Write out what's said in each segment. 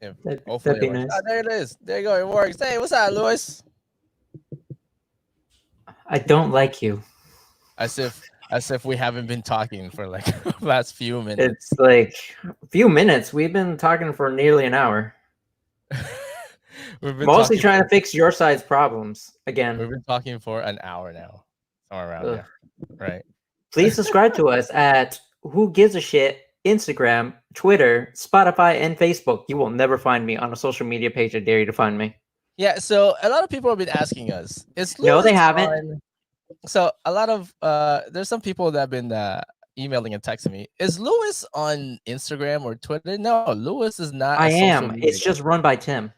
If hopefully That'd it be works. nice. Ah, there it is. There you go. It works. Hey, what's up, Lewis? I don't like you. As if we haven't been talking for like last few minutes. It's like a few minutes. We've been talking for nearly an hour. We've been Mostly talking trying for to fix your side's problems again. we've been talking for an hour now. Somewhere around Ugh. there. Right. Please subscribe to us at Who Gives a Shit, Instagram, Twitter, Spotify, and Facebook. You will never find me on a social media page. I dare you to find me. Yeah, so a lot of people have been asking us, is No, they Lewis haven't. on so a lot of there's some people that have been emailing and texting me. Is Lewis on Instagram or Twitter? No, Lewis is not a I social am. media It's guy. just run by Tim.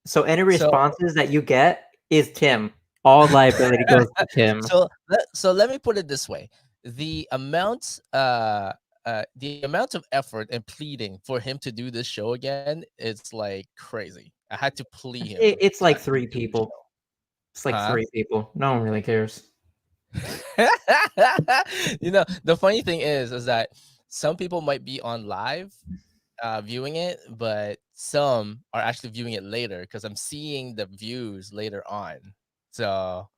So any So responses that you get is Tim. All liability goes to Tim. so let me put it this way. The amount of effort and pleading for him to do this show again, it's like crazy. I had to plea him It's like to three do the people. show. It's like Huh? three people. No one really cares. The funny thing is that some people might be on live viewing it, but some are actually viewing it later because I'm seeing the views later on. So,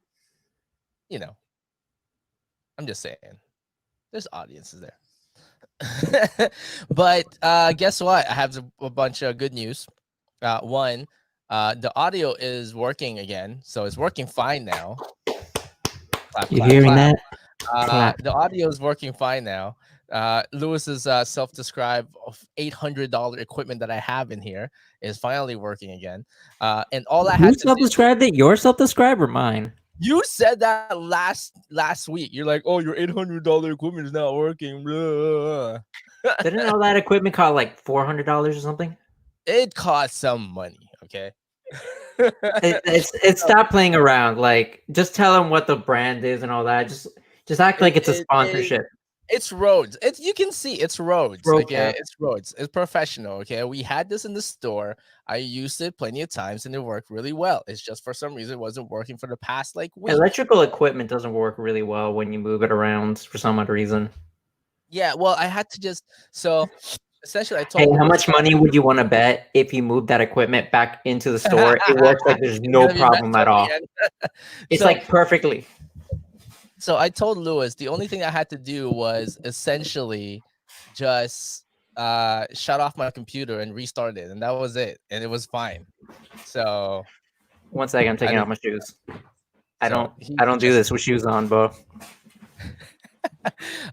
you know, I'm just saying, there's audiences there. But guess what? I have a bunch of good news. One, the audio is working again, so it's working fine now. Clap, You clap, hearing clap. that? Clap. The audio is working fine now. Lewis's self-described $800 equipment that I have in here is finally working again. And all I Who had to do. self-described it? Your self-described or mine? You said that last week. You're like, "Oh, your $800 equipment is not working." Blah. Didn't all that equipment cost like $400 or something? It cost some money, okay? It's stop playing around. Like, just tell them what the brand is and all that. Just act It, like it's a it, it, sponsorship. it's Rhodes. You can see it's Rhodes. Okay, Procap. it's Rhodes. It's professional. Okay, we had this in the store. I used it plenty of times and it worked really well. It's just for some reason it wasn't working for the past like week. Electrical equipment doesn't work really well when you move it around for some odd reason. Yeah, well, I had to just so essentially I Hey, told how Lewis much money would you want to bet if you move that equipment back into the store? It that works like there's it's no gonna be problem messed at up all. again. It's So like perfectly. so I told Lewis the only thing I had to do was essentially just shut off my computer and restart it, and that was it, and it was fine. So 1 second, I'm I taking off didn't. my shoes. I So don't I he don't do just. this with shoes on, bro.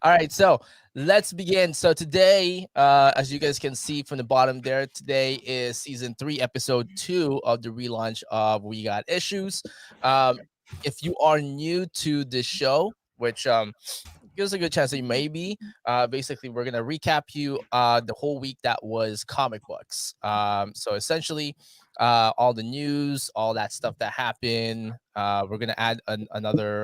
All right, so let's begin. So today, as you guys can see from the bottom there, today is season 3, episode 2 of the relaunch of We Got Issues. If you are new to this show, which gives a good chance that you may be, basically we're gonna recap you the whole week that was comic books. So essentially, all the news, all that stuff that happened. We're gonna add another.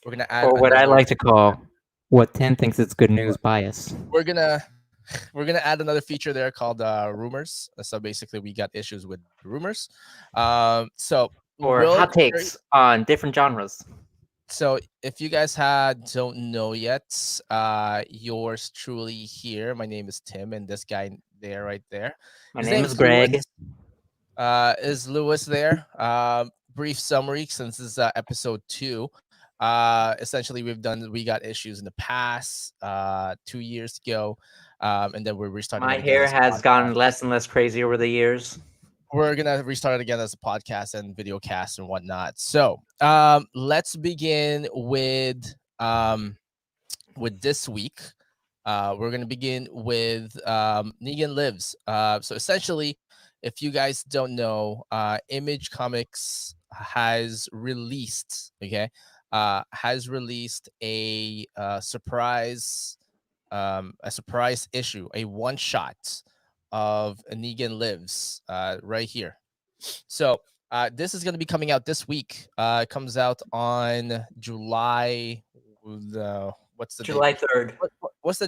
We're gonna add Or what I another. like to call what Tim thinks it's good news bias. We're gonna we're gonna add another feature there called rumors. So basically, we got issues with rumors. So Or real hot takes on different genres. so if you guys don't know yet, yours truly here. My name is Tim, and this guy there, right there, My his name name is is Greg. Lewis. Is Lewis there? Brief summary since this is episode 2. Essentially, we got issues in the past, 2 years ago, and then we're restarting My it again hair as a has podcast. gotten less and less crazy over the years. We're gonna restart it again as a podcast and video cast and whatnot. So, let's begin with this week. We're gonna begin with Negan Lives. So essentially, if you guys don't know, Image Comics has released a surprise issue, a one shot of Negan Lives, right here. So this is going to be coming out this week. It comes out on July. What's the July date? 3rd. What's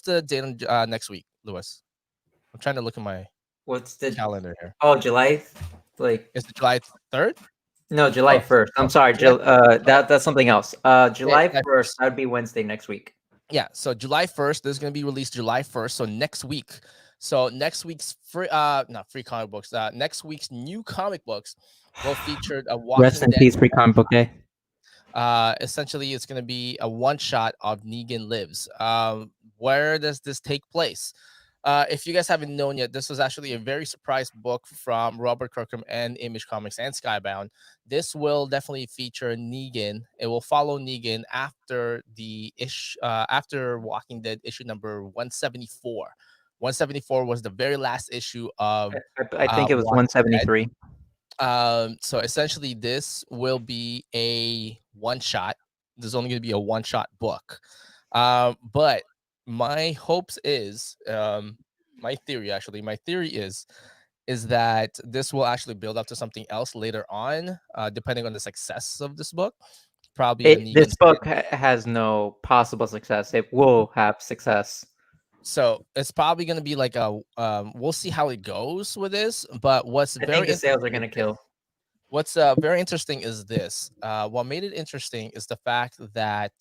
the date on next week, Lewis? I'm trying to look at my What's the calendar here. Oh, July like Is it July 3rd? no, July Oh, 1st. I'm sorry. July 1st. That's something else. July July 1st. 1st. That'd be Wednesday next week. Yeah, so July 1st, this is going to be released July 1st. So next week, So next week's free, not free comic books. Next week's new comic books will feature a Rest Walking in Dead. peace, Free Comic Book Day. Essentially, it's going to be a one shot of Negan Lives. Where does this take place? If you guys haven't known yet, this was actually a very surprise book from Robert Kirkham and Image Comics and Skybound. This will definitely feature Negan. It will follow Negan after after Walking Dead issue number 174. 174 was the very last issue of I think it was Walking Dead. 173. So essentially, this will be a one shot. There's only going to be a one shot book. But my hopes is, my theory is that this will actually build up to something else later on, depending on the success of this book. Probably a This Negan. book has no possible success. It will have success. So it's probably going to be like a. We'll see how it goes with this. But what's I think very the sales are interesting going is to this. kill. What's very interesting is this. What made it interesting is the fact that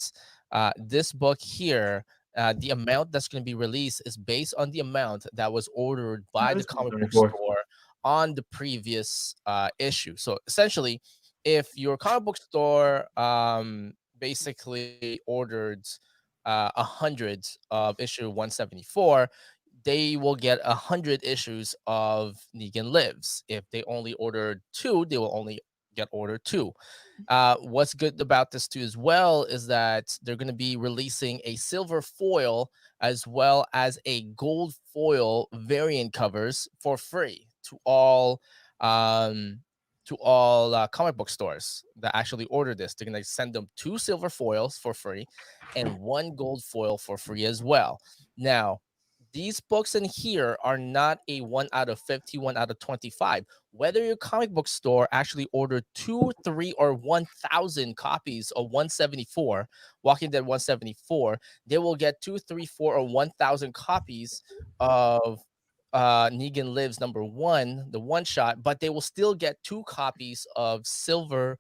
this book here, the amount that's going to be released is based on the amount that was ordered No, by the it's comic book 174. store on the previous issue. So essentially, if your comic book store basically ordered 100 of issue 174, they will get 100 issues of Negan Lives. If they only ordered two, they will only get ordered two. What's good about this too as well is that they're going to be releasing a silver foil as well as a gold foil variant covers for free um, to all comic book stores that actually order this. They're going to send them two silver foils for free and one gold foil for free as well. Now, these books in here are not a 1 out of 50, 1 out of 25. Whether your comic book store actually ordered 2, 3, or 1,000 copies of 174, Walking Dead 174, they will get 2, 3, 4, or 1,000 copies of Negan Lives number 1, the one shot, but they will still get 2 copies of silver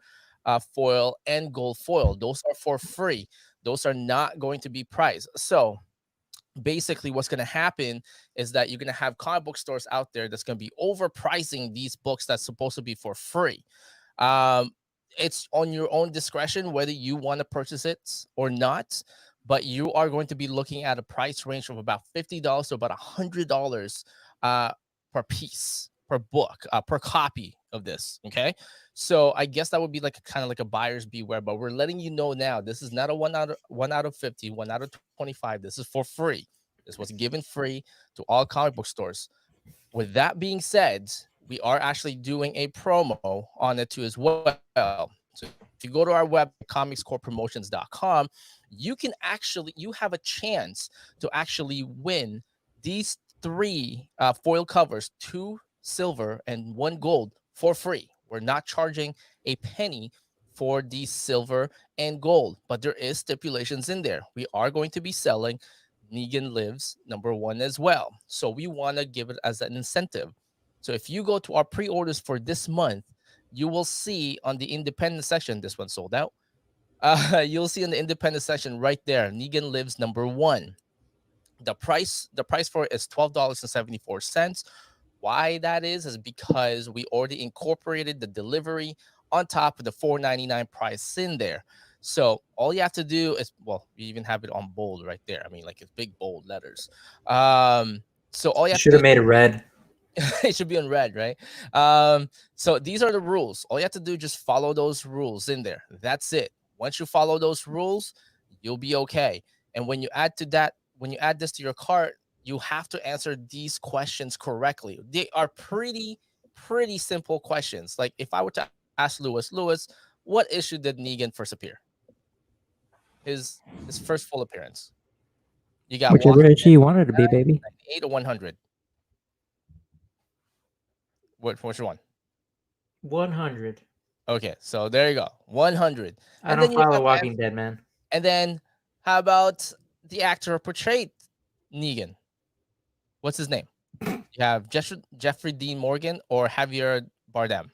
foil and gold foil. Those are for free. Those are not going to be priced. So basically what's going to happen is that you're going to have comic book stores out there that's going to be overpricing these books that's supposed to be for free. um it's on your own discretion whether you want to purchase it or not, but you are going to be looking at a price range of about $50 to about $100 uh per piece, per book, per copy of this. Okay, so I guess that would be like kind of like a buyer's beware, but we're letting you know now this is not a 1 out of 50, 1 out of 25. This is for free. This was given free to all comic book stores. With that being said, we are actually doing a promo on it too as well. So if you go to our website, comicscorppromotions.com, you have a chance to actually win these three foil covers, two silver and one gold, for free. We're not charging a penny for these silver and gold, but there is stipulations in there. We are going to be selling Negan Lives number 1 as well. So we want to give it as an incentive. So if you go to our pre-orders for this month, you will see on the independent section, this one sold out. You'll see in the independent section right there, Negan Lives number 1. The price for it is $12.74. Why that is because we already incorporated the delivery on top of the $4.99 price in there. So all you have to do is, well, we even have it on bold right there. I mean, like it's big bold letters. So all you You have to should do have is made it red. it should be on red, right? So these are the rules. All you have to do just follow those rules in there. That's it. Once you follow those rules, you'll be okay. And when you add this to your cart, you have to answer these questions correctly. They are pretty simple questions. Like if I were to ask Lewis, what issue did Negan first appear? His first full appearance. You got Whichever Walking issue Dead you wanted to be, baby. 8 or 100. Which one? 100. Okay, so there you go, 100. I And don't then you follow have Walking Dead, man. and then how about the actor who portrayed Negan? What's his name? You have Jeffrey Dean Morgan or Javier Bardem.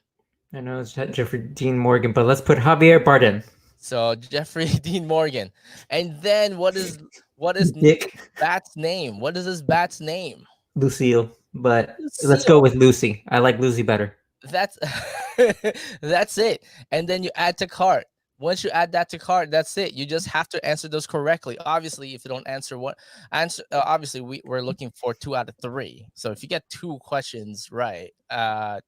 I know it's Jeffrey Dean Morgan, but let's put Javier Bardem. So Jeffrey Dean Morgan. And then what is Dick. bat's name? What is his bat's name? Lucille, but let's go Seal. with Lucy. I like Lucy better. That's that's it. And then you add to cart. Once you add that to cart, that's it. You just have to answer those correctly. Obviously, if you don't answer one answer, obviously we're looking for 2 out of 3. So if you get two questions right, No,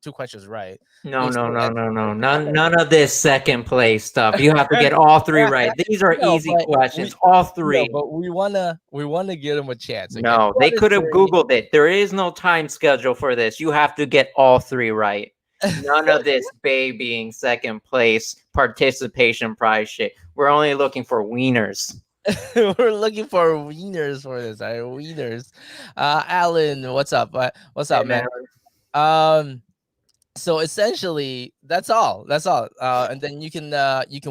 you'll no, still no, enter no, for no. the None of this second place stuff. You have to get all 3 right. These are no, easy but questions. we All no, 3. but we wanna give them a chance. Okay, No, two they out of could have three. Googled it. There is no time schedule for this. You have to get all 3 right. None of this babying second place participation prize shit. We're only looking for wieners. We're looking for wieners for this. All right, wieners. Alan, what's up? What's Hey up, man, man? Um, so essentially, that's all. That's all. And then you can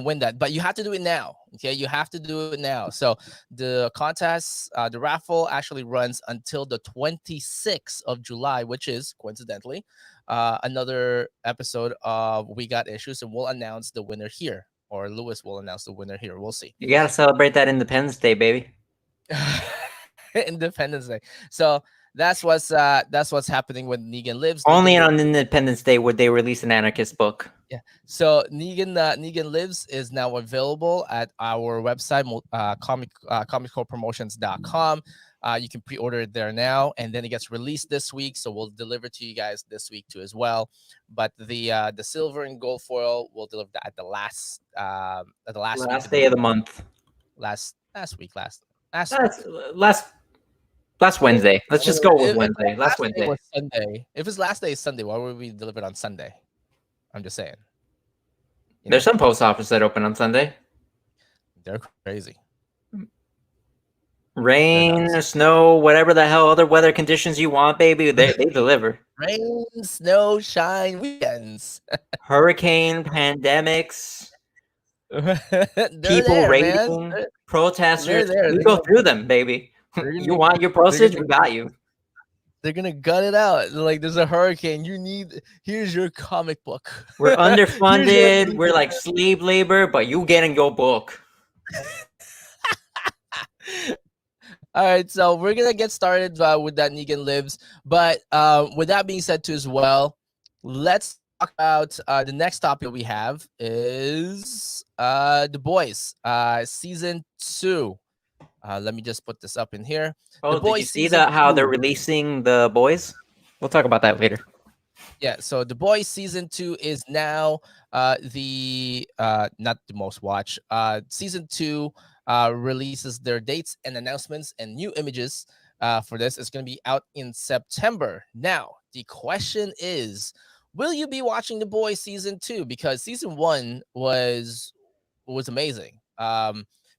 win that, but you have to do it now. Okay, you have to do it now. So the contest, the raffle actually runs until the 26th of July, which is coincidentally another episode of We Got Issues, and we'll announce the winner here, or Lewis will announce the winner here. We'll see. you gotta celebrate that Independence Day, baby. Independence Day. So that's what's happening when Negan lives. Only Negan lives. on Independence Day would they release an anarchist book. Yeah. So Negan lives is now available at our website, comicscorepromotions.com. You can pre-order it there now, and then it gets released this week. So we'll deliver to you guys this week too as well. But the silver and gold foil will deliver that at the last week Last of the day of the month. month. Last week last That's last Wednesday. Let's just go with Wednesday. Last last day Wednesday. was Sunday, if his last day is Sunday, why would we deliver it on Sunday? I'm just saying. There's some post office that open on Sunday. They're crazy. Rain, snow, whatever the hell other weather conditions you want, baby, they deliver. Rain, snow, shine, weekends. Hurricane, pandemics, They're people there, man. raiding, protesters. They're there. We go through them, baby. You want your postage? We got you. They're gonna gut it out. Like there's a hurricane. Here's your comic book. We're Here's what underfunded. you We're like slave labor, but you getting your book. All right, so we're gonna get started with that Negan lives. But with that being said, too as well, let's talk about the next topic we have is The Boys, season 2. Let me just put this up in here. Oh, The did you Boys see season how they're 2. releasing The Boys? We'll talk about that later. Yeah, so The Boys season 2 is now the not the most watched. Season 2 releases their dates and announcements and new images for this. It's going to be out in September. Now, the question is, will you be watching The Boys season 2? Because season 1 was amazing.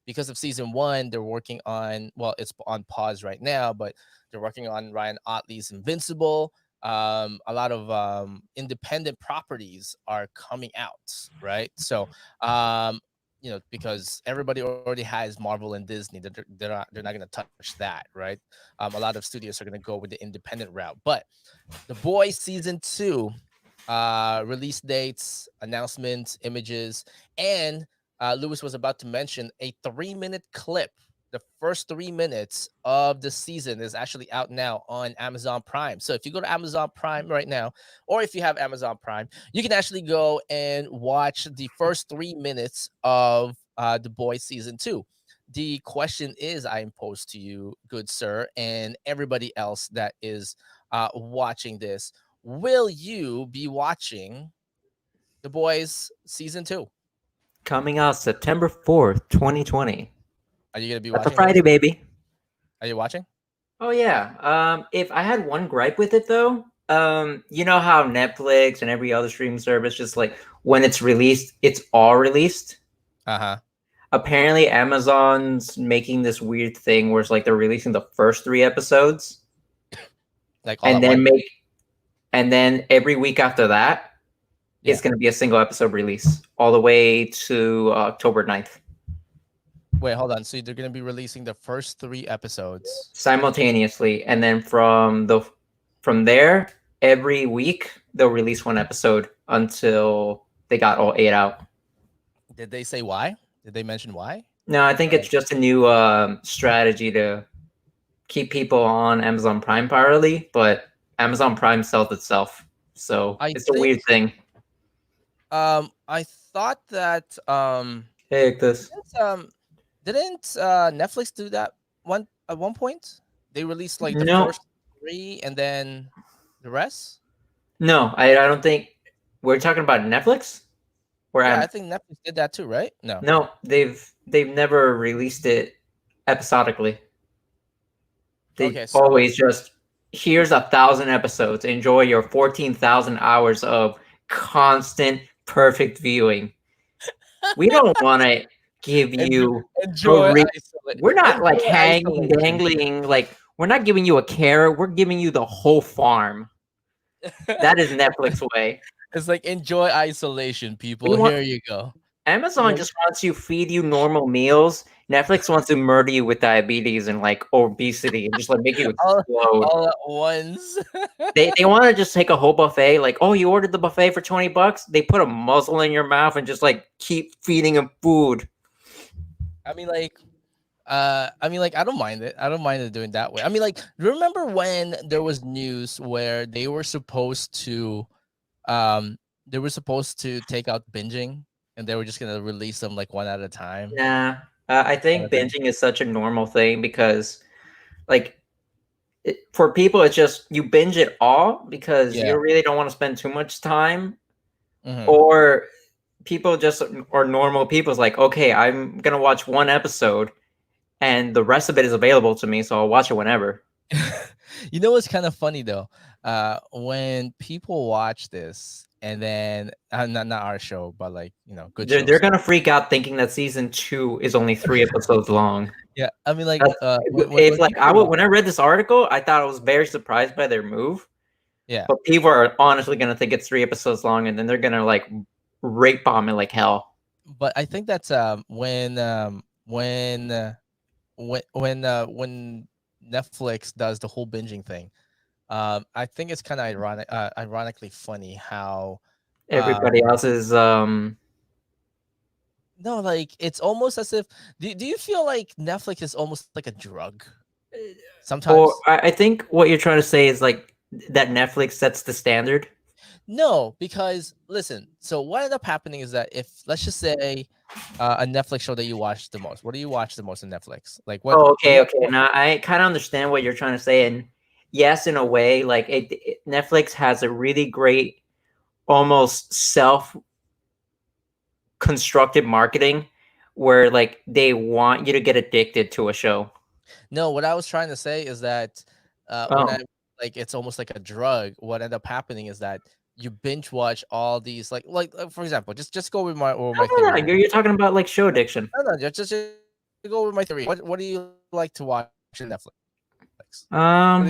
Because of season 1, they're working on, well, it's on pause right now, but they're working on Ryan Otley's Invincible. A lot of independent properties are coming out, right? So because everybody already has Marvel and Disney, they're not going to touch that, right? A lot of studios are going to go with the independent route. But The Boys season 2, release dates, announcements, images, and Lewis was about to mention a 3-minute clip. The first 3 minutes of the season is actually out now on Amazon Prime. So if you go to Amazon Prime right now, or if you have Amazon Prime, you can actually go and watch the first 3 minutes of The Boys season 2. The question is, I impose to you, good sir, and everybody else that is watching this, will you be watching The Boys season 2? Coming out September 4th, 2020. Are you gonna be That's a watching, Friday, Lewis? baby. Are you watching? Oh yeah. If I had one gripe with it though, you know how Netflix and every other streaming service just like when it's released, it's all released. Uh-huh. Apparently, Amazon's making this weird thing where it's like they're releasing the first 3 episodes, Like all and at then once? every week after that, Yeah. it's going to be a single episode release all the way to October 9th. Wait, hold on. So they're gonna be releasing the first 3 episodes. Simultaneously, and then from there, every week they'll release 1 episode until they got all 8 out. Did they say why? Did they mention why? No, I think Or it's just a new strategy to keep people on Amazon Prime priority, but Amazon Prime sells itself. So I it's a think weird thing. I thought that Hey, this. didn't Netflix do that one at one point? They released like the No, first three and then the rest. no, I don't think we're talking about Netflix or Yeah, I Amazon. think Netflix did that too, right? No. No, they've never released it episodically. They Okay, so always just here's 1,000 episodes. Enjoy your 14,000 hours of constant perfect viewing. We don't want to give enjoy, you a enjoy we're not like enjoy hanging isolation. dangling like we're not giving you a carrot, we're giving you the whole farm. That is Netflix way. It's like enjoy isolation, We people. want Here you go. Amazon Like just wants you feed you normal meals. Netflix wants to murder you with diabetes and like obesity and just like make you all, explode. all at once. They want to just take a whole buffet, like, oh, you ordered the buffet for $20. They put a muzzle in your mouth and just like keep feeding him food. I mean, like, I don't mind it. I don't mind it doing that way. I mean, like, remember when there was news where they were supposed to take out binging, and they were just gonna release them like one at a time. Nah, I Kind think of thing. binging is such a normal thing because, like, for people, it's just you binge it all because Yeah. you really don't want to spend too much time, Hmm. or people just or normal people's like, okay, I'm gonna watch one episode and the rest of it is available to me, so I'll watch it whenever. You know what's kind of funny though? When people watch this, and then not our show, but like good They're shows. gonna freak out thinking that season 2 is only 3 episodes long. Yeah, I mean, like That's, when if like people watch, when I read this article, I thought I was very surprised by their move. yeah. But people are honestly gonna think it's 3 episodes long, and then they're gonna like rape bomb it like hell. But I think that's when Netflix does the whole binging thing. I think it's kind of ironically funny how Everybody um else is no, like it's almost as if do you feel like Netflix is almost like a drug or sometimes? I think what you're trying to say is like that Netflix sets the standard. No, because listen, so what ended up happening is that if let's just say a Netflix show that you watch the most, what do you watch the most on Netflix? Like Oh, okay, what, okay. Now I kind of understand what you're trying to say, and yes, in a way, like Netflix has a really great, almost self-constructed marketing, where like they want you to get addicted to a show. No, what I was trying to say is that when I Oh, like it's almost like a drug. What ended up happening is that you binge watch all these for example, just go with my no, no, theory no. here. You're talking about like show addiction. No, no, just go with my theory. What do you like to watch on Netflix? Um,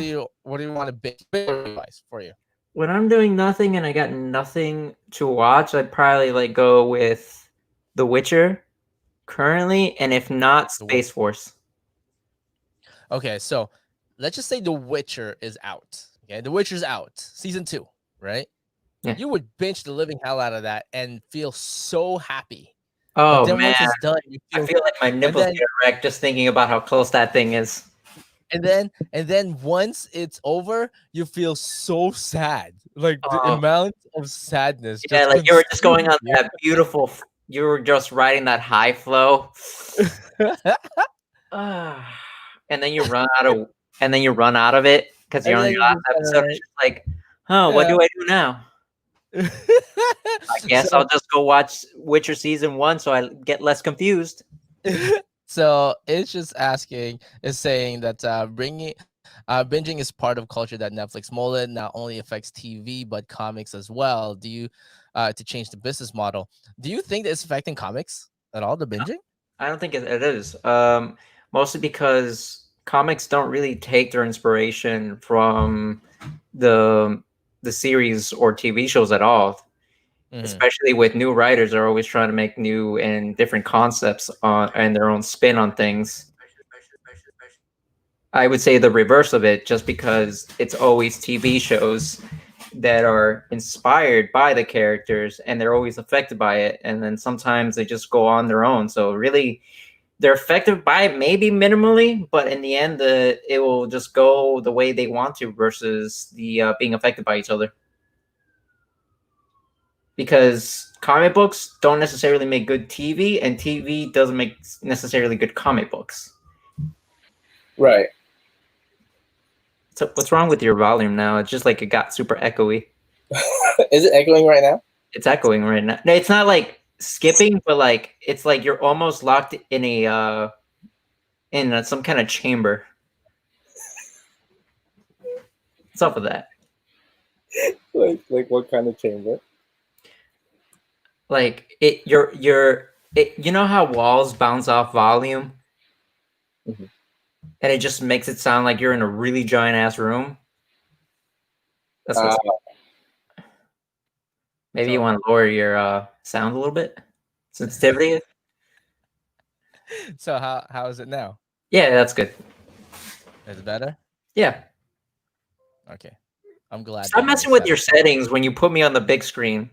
What do you want to binge wise for you? when I'm doing nothing and I got nothing to watch, I'd probably like go with The Witcher currently, and if not, The Witcher. Space Force. Okay, so let's just say The Witcher is out. Okay, The Witcher's out, season 2, right? Yeah. You would binge the living hell out of that and feel so happy. But Oh then man, once it's done, you I feel feel like my and nipples then get erect just thinking about how close that thing is. and then once it's over, you feel so sad. Like the Oh amount of sadness yeah, just like you were just going consumes on you. that beautiful. You were just riding that high flow. Ah, and then you run out of, and then you run out of it because you're And on then your you last just episode. kinda It's just like, huh, what like do I do now? yeah. I guess So I'll just go watch Witcher season 1 so I get less confused. so it's just it's saying that binging is part of culture that Netflix molded, not only affects TV but comics as well. Do you to change the business model? Do you think that it's affecting comics at all? The binging? I don't think it is. Mostly because comics don't really take their inspiration from the the series or TV shows at all. Hmm. Especially with new writers, are always trying to make new and different concepts on and their own spin on things. I would say the reverse of it, just because it's always TV shows that are inspired by the characters and they're always affected by it, and then sometimes they just go on their own. So really, they're affected by it maybe minimally, but in the end, it will just go the way they want to versus the being affected by each other. Because comic books don't necessarily make good TV, and TV doesn't make necessarily good comic books. Right. So what's wrong with your volume now? It's just like it got super echoey. Is it echoing right now? It's echoing right now. No, it's not like skipping, but like it's like you're almost locked in some kind of chamber. What's up with that? Like what kind of chamber? Like you know how walls bounce off volume, Mhm. and it just makes it sound like you're in a really giant ass room. That's what's maybe you So- want to lower your sound a little bit, sensitivity. So how is it now? Yeah, that's good. Is it better? Yeah, Okay. I'm glad. stop that you messing with your accept it. settings when you put me on the big screen,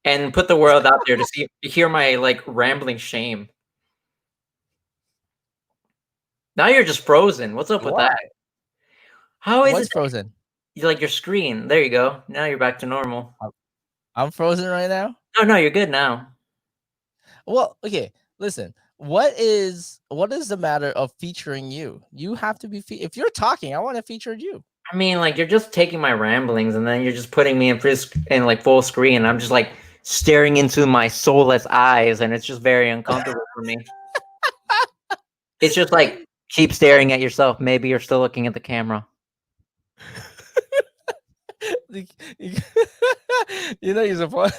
and put the world out there to hear my like rambling shame. Now you're just frozen. What's up with Why? that? How is What's it that frozen? you like your screen? There you go. Now you're back to normal. I'm frozen right now. No, you're good now. Well, okay. Listen. What is the matter of featuring you? You have to be if you're talking, I want to feature you. I mean, like you're just taking my ramblings and then you're just putting me in like full screen. And I'm just like staring into my soulless eyes, and it's just very uncomfortable for me. It's just like keep staring at yourself. Maybe you're still looking at the camera. You're supposed.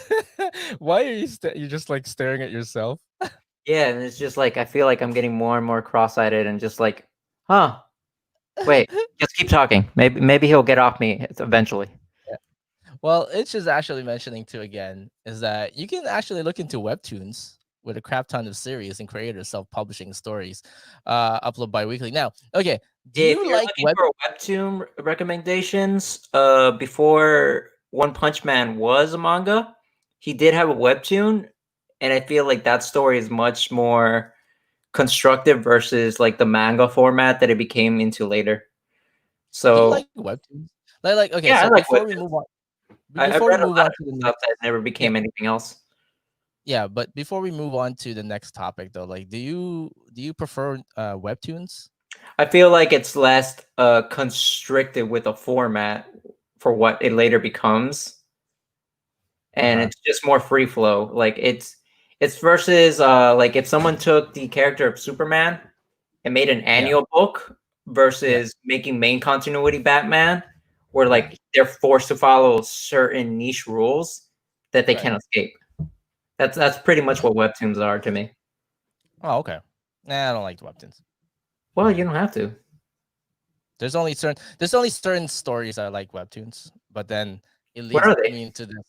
Why are you just like staring at yourself? Yeah, and it's just like I feel like I'm getting more and more cross-eyed and just like, huh? Wait, just keep talking. Maybe he'll get off me eventually. Well, it's just actually mentioning too again is that you can actually look into webtoons with a crap ton of series and creators self-publishing stories, upload bi-weekly. Now, okay, do If you you're like looking for webtoon recommendations, before One Punch Man was a manga, he did have a webtoon, and I feel like that story is much more constructive versus like the manga format that it became into later. Do you So like webtoons? Like okay, yeah, I so like before we webtoons. move on, I've before we read a move lot on of to the stuff next, that never yeah, became anything else. yeah, but before we move on to the next topic though, like do you prefer webtoons? I feel like it's less constricted with a format for what it later becomes, and Uh-huh. it's just more free flow. Like it's versus like if someone took the character of Superman and made an Yeah, annual book yeah, versus making main continuity Batman, where yeah. like they're forced to follow certain niche rules that they Right. can't escape. That's pretty much what webtoons are to me. Oh, okay. Nah, I don't like webtoons. Well, you don't have to. There's only certain stories I like webtoons, but then it What leads are me they? into this.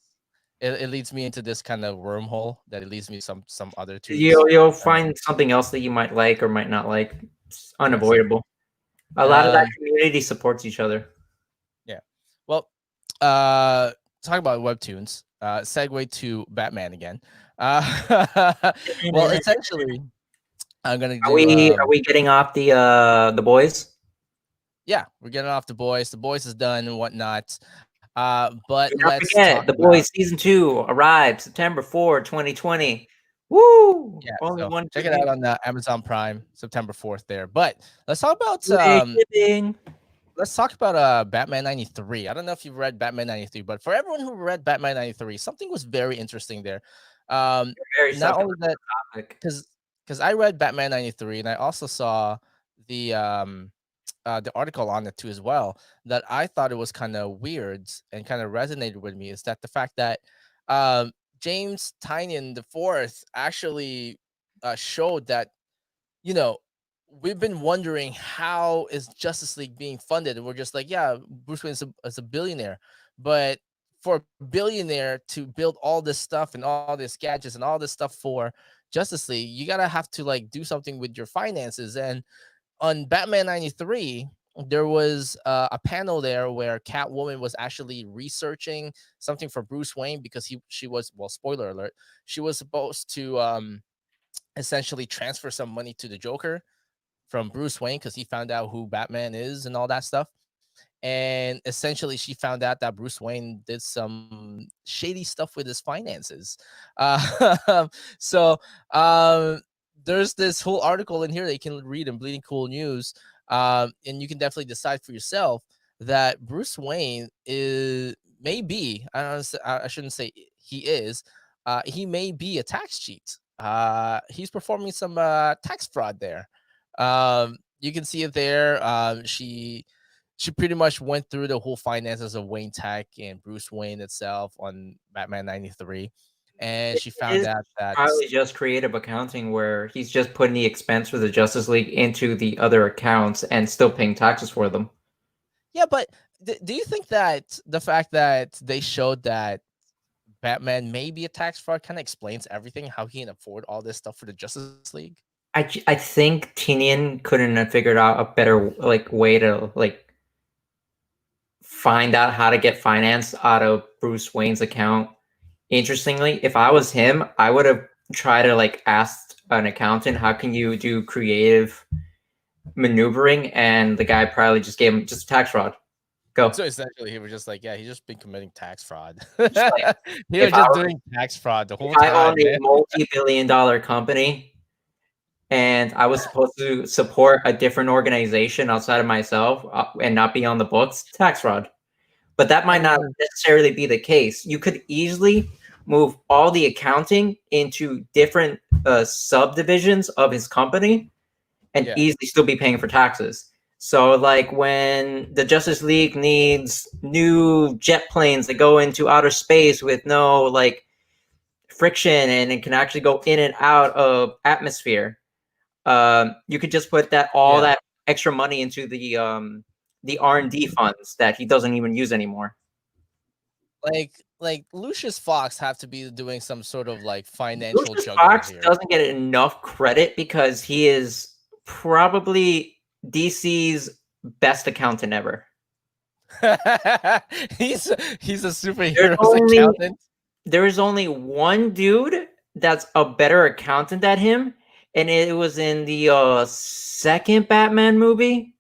It leads me into this kind of wormhole that it leads me some other tunes. You'll find something else that you might like or might not like. It's Yes. unavoidable. A lot of that Um. community supports each other. Yeah. Well. Talk about webtoons. Segue to Batman again. Well, essentially, I'm gonna Are do. we getting off the boys? Yeah, we're getting off the boys. The boys is done and whatnot. But Do not let's talk forget, The about. Boys season 2 arrived September 4, 2020. Woo! Yeah, Only so one check good it out day. on Amazon Prime, September 4th there. But let's talk about 2-day shipping. Batman 93. I don't know if you've read Batman 93, but for everyone who read Batman 93, something was very interesting there. Very Not only subject that, topic. because I read Batman 93 and I also saw the the article on it too as well, that I thought it was kind of weird and kind of resonated with me is that the fact that um James Tynion the fourth actually showed that, you know, we've been wondering how is Justice League being funded, and we're just like, yeah, Bruce Wayne is a billionaire, but for a billionaire to build all this stuff and all this gadgets and all this stuff for Justice League, you gotta have to like do something with your finances. And on Batman 93, there was a panel there where Catwoman was actually researching something for Bruce Wayne because she was, well, spoiler alert, she was supposed to essentially transfer some money to the Joker from Bruce Wayne because he found out who Batman is and all that stuff. And essentially, she found out that Bruce Wayne did some shady stuff with his finances. So um, there's this whole article in here that you can read in Bleeding Cool News, and you can definitely decide for yourself that Bruce Wayne is maybe I shouldn't say he is. He may be a tax cheat. He's performing some tax fraud there. You can see it there. She pretty much went through the whole finances of Wayne Tech and Bruce Wayne itself on Batman 93. And It she found is out that, probably just creative accounting where he's just putting the expense for the Justice League into the other accounts and still paying taxes for them. yeah, but do you think that the fact that they showed that Batman may be a tax fraud kind of explains everything, how he can afford all this stuff for the Justice League? I think Tinian couldn't have figured out a better way to find out how to get finance out of Bruce Wayne's account. Interestingly, if I was him, I would have tried to ask an accountant, how can you do creative maneuvering? And the guy probably just gave him just tax fraud. Go. So essentially, he was just like, yeah, he's just been committing tax fraud. Just like, He if was just doing tax fraud the whole I time, own a man. multi-billion-dollar company and I was supposed to support a different organization outside of myself and not be on the books, tax fraud. But that might not necessarily be the case. You could easily move all the accounting into different subdivisions of his company and Yeah. easily still be paying for taxes. So like when the Justice League needs new jet planes that go into outer space with no friction and it can actually go in and out of atmosphere, you could just put that extra money into the R&D funds that he doesn't even use anymore. Like Lucius Fox have to be doing some sort of financial Lucius juggling Fox here. doesn't get enough credit because he is probably DC's best accountant ever. he's a superhero accountant. There is only one dude that's a better accountant than him, and it was in the second Batman movie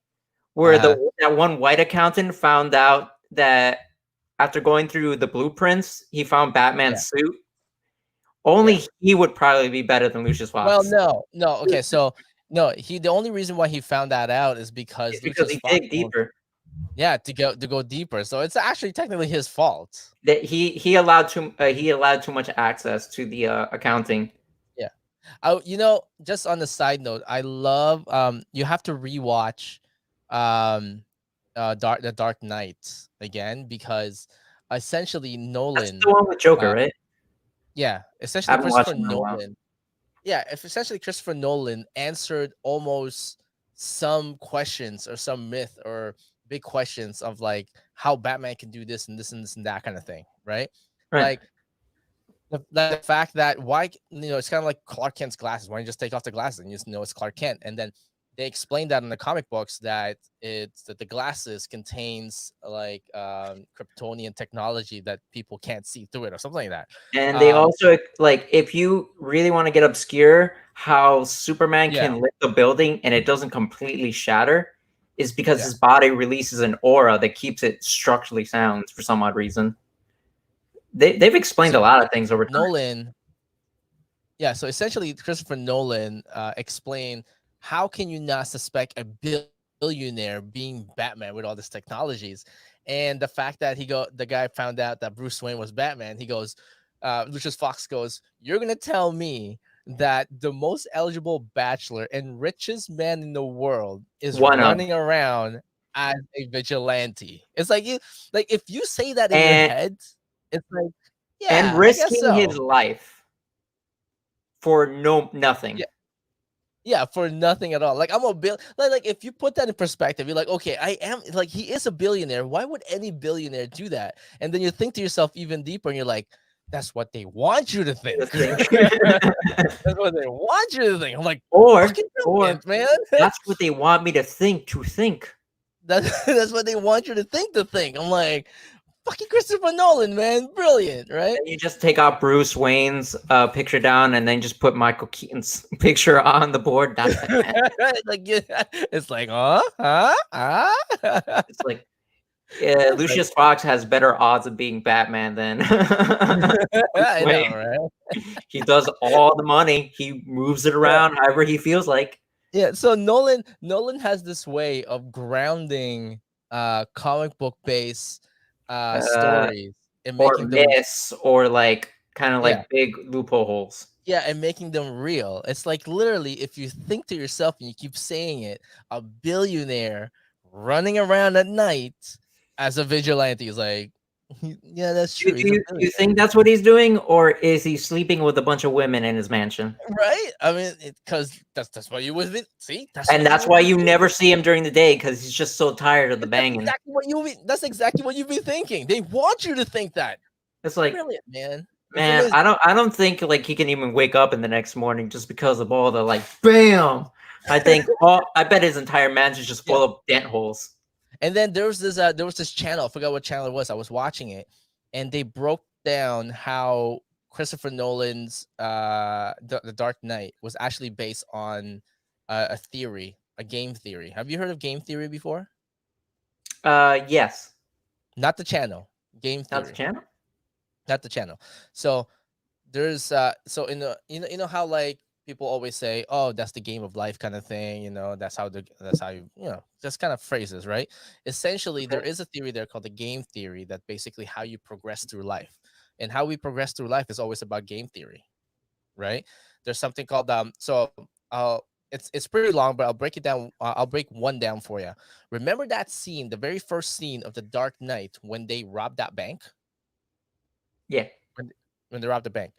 where that one white accountant found out that after going through the blueprints, he found Batman's suit. Only he would probably be better than Lucius Fox. Well, no. Okay, so no, the only reason why he found that out is because Lucius he Fox dig deeper. Yeah, to go deeper. So it's actually technically his fault. That he allowed too much access to the accounting. Yeah. Just on the side note, I love you have to rewatch the Dark Knight again because essentially Nolan. That's the one with Joker, right? Yeah, essentially Christopher Nolan. Yeah, if essentially Christopher Nolan answered almost some questions or some myth or big questions of how Batman can do this and this and this and that kind of thing, right? Like the fact that why it's kind of like Clark Kent's glasses. Why don't you just take off the glasses and you just know it's Clark Kent? And then they explained that in the comic books that the glasses contains Kryptonian technology that people can't see through it or something like that. And they also if you really want to get obscure, how Superman can lift a building and it doesn't completely shatter is because his body releases an aura that keeps it structurally sound for some odd reason. They've explained a lot of things over time. Nolan. Yeah, so essentially Christopher Nolan explained how can you not suspect a billionaire being Batman with all these technologies? And the fact that the guy found out that Bruce Wayne was Batman, he goes, Lucius Fox goes, "You're gonna tell me that the most eligible bachelor and richest man in the world is running around as a vigilante?" It's if you say that in your head, it's and risking his life for nothing. Yeah, for nothing at all. I'm a if you put that in perspective, you're like, okay, I am he is a billionaire. Why would any billionaire do that? And then you think to yourself even deeper, and you're like, that's what they want you to think. That's what they want you to think. I'm like, or man, that's what they want me to think. That's what they want you to think. I'm like, Fucking Christopher Nolan, man, brilliant, right? And you just take out Bruce Wayne's picture down, and then just put Michael Keaton's picture on the board. That's Batman. Like, yeah, it's like, huh? It's like, yeah, It's like, Lucius Fox has better odds of being Batman than Bruce I know, Wayne. right? He does all the money. He moves it Yeah. around however he feels like. Yeah, so Nolan has this way of grounding comic book based Uh, stories and or making them, myths, or like kind of yeah, like big loophole holes. yeah, and making them real. It's like literally if you think to yourself and you keep saying it, a billionaire running around at night as a vigilante is like, yeah, that's Do, true. do He's a you do you billionaire. think that's what he's doing, or is he sleeping with a bunch of women in his mansion? Right? I mean, because that's what you would be. See, that's And what you that's would why be you never thinking. see him during the day, because he's just so tired of the That's banging. exactly what you be. That's exactly what you've been thinking. They want you to think that. It's like, Brilliant, man. It's man, amazing. I don't think like he can even wake up in the next morning just because of all the like bam. I bet his entire mansion is just Yeah. full of dent holes. And then there was this channel. I forgot what channel it was. I was watching it, and they broke down how Christopher Nolan's the Dark Knight was actually based on a theory, a game theory. Have you heard of game theory before? Yes. Not the channel. Game Not the theory, channel. not the channel. So there's so in the you know how like people always say, oh, that's the game of life kind of thing, that's how you know, just kind of phrases, right? Essentially there Okay. is a theory there called the game theory that basically how you progress through life, and how we progress through life is always about game theory, right? There's something called it's pretty long, but I'll break it down. I'll break one down for you. Remember that scene, the very first scene of the Dark Knight when they robbed that bank, Yeah. when, when they robbed the bank.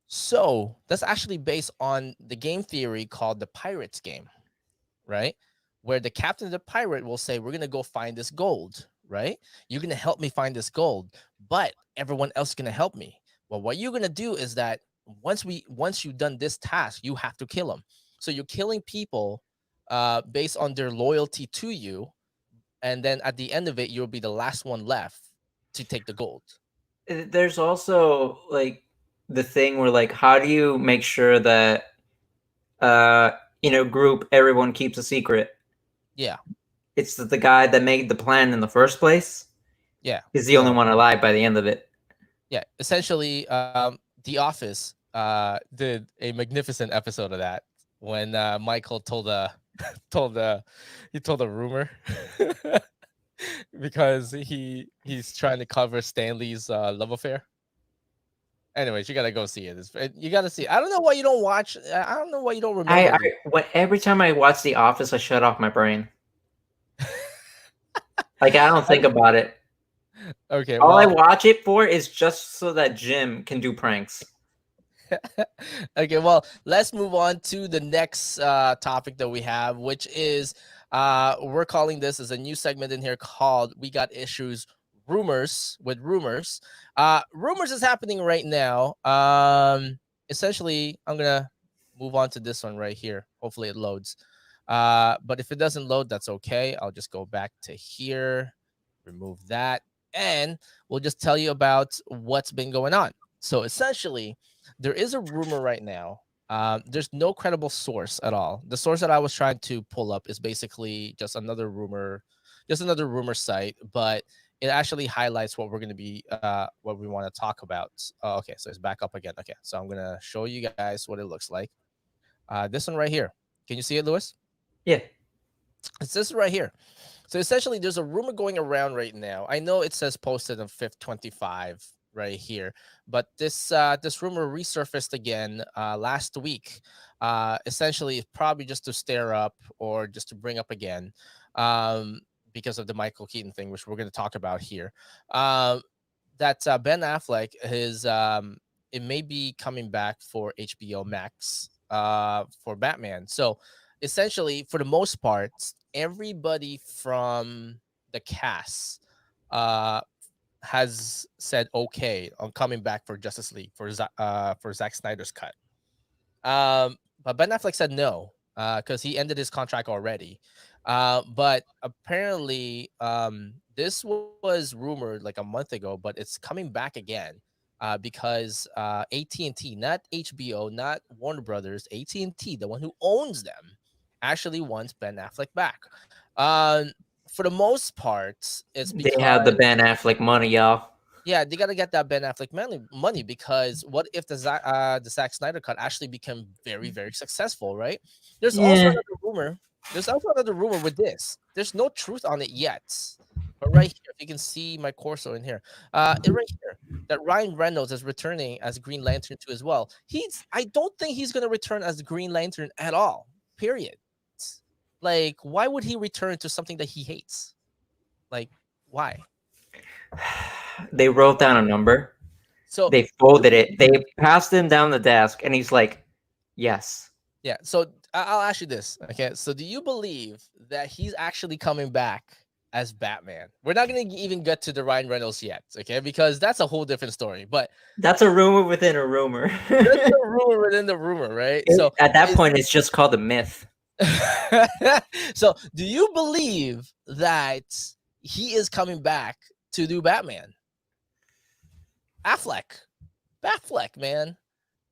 So that's actually based on the game theory called the Pirates game, right? Where the captain of the pirate will say, we're going to go find this gold, right? You're going to help me find this gold, but everyone else is going to help me. Well, what you're going to do is that once you've done this task, you have to kill them. So you're killing people based on their loyalty to you. And then at the end of it, you'll be the last one left to take the gold. There's also like the thing where like, how do you make sure that uh in a group everyone keeps a secret? Yeah. It's the guy that made the plan in the first place Yeah. is the only So one alive by the end of it. yeah, essentially, The Office did a magnificent episode of that when Michael told a told a he told a rumor because he's trying to cover Stanley's love affair. Anyways, you gotta go see it. You gotta see it. I don't know why you don't watch. I don't know why you don't remember this. Every time I watch The Office, I shut off my brain. Like, I don't think about it. Okay, All I well, watch it for is just so that Jim can do pranks. okay, well, let's move on to the next topic that we have, which is we're calling this as a new segment in here called "We Got Issues." Rumors with rumors. Rumors is happening right now. Essentially, I'm gonna move on to this one right here. Hopefully, it loads. But if it doesn't load, that's okay. I'll just go back to here, remove that, and we'll just tell you about what's been going on. So essentially, there is a rumor right now. There's no credible source at all. The source that I was trying to pull up is basically just another rumor site, but it actually highlights what we're going to be what we want to talk about. Okay, so it's back up again. Okay, so I'm going to show you guys what it looks like. This one right here. Can you see it, Lewis? Yeah. It's this right here. So essentially, there's a rumor going around right now. I know it says posted on 5/25 right here, but this rumor resurfaced again last week. Essentially, probably just to stir up or just to bring up again, because of the Michael Keaton thing, which we're going to talk about here. That Ben Affleck it may be coming back for HBO Max for Batman. So essentially, for the most part, everybody from the cast uh has said okay on coming back for Justice League for Zack Snyder's cut. But Ben Affleck said no because he ended his contract already. But apparently, this was rumored like a month ago, but it's coming back again. Because AT&T, not HBO, not Warner Brothers, AT&T, the one who owns them, actually wants Ben Affleck back. Um, for the most part, it's They have the because Ben Affleck money, y'all. yeah, they gotta get that Ben Affleck money because what if the Zack Snyder cut actually became very very successful, right? There's also Yeah. another rumor. There's also another rumor with this. There's no truth on it yet, but right here, if you can see my cursor in here, right here, that Ryan Reynolds is returning as Green Lantern too as well. I don't think he's gonna return as Green Lantern at all. Period. Like, why would he return to something that he hates? Like, why? They wrote down a number. So They folded it. They passed him down the desk, and he's like, "Yes." yeah, so I'll ask you this, okay? So do you believe that he's actually coming back as Batman? We're not gonna even get to the Ryan Reynolds yet, okay? Because that's a whole different story. But That's a rumor within a rumor. that's a rumor within the rumor, right? So At that is point, it's just called a myth. so do you believe that he is coming back to do Batman? Affleck, Batfleck, man.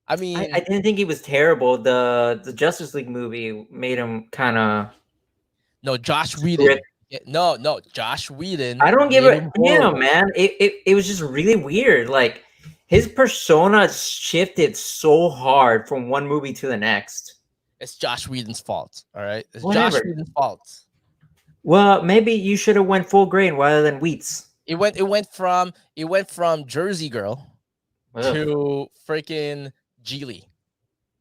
I mean, I didn't think he was terrible. The Justice League movie made him kind of. no, Josh Whedon. No, Josh Whedon. I don't give made a him damn, horrible. man. It was just really weird. Like his persona shifted so hard from one movie to the next. It's Josh Whedon's fault. All right, it's Whatever. Josh Whedon's fault. Well, maybe you should have went full grain rather than wheats. It went from Jersey Girl Ugh. to freaking Geely.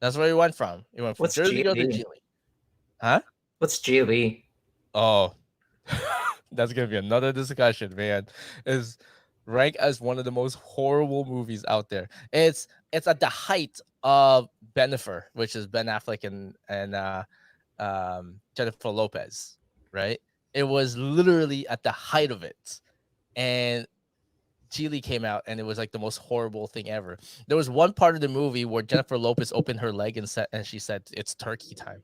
That's where it went from. It went from What's Jersey Girl to Geely? Geely. Huh? What's Geely? Oh, that's gonna be another discussion, man. Is ranked as one of the most horrible movies out there. It's at the height of Benifer, which is Ben Affleck and Jennifer Lopez, right? It was literally at the height of it, and Geely came out, and it was like the most horrible thing ever. There was one part of the movie where Jennifer Lopez opened her leg and she said, "It's turkey time."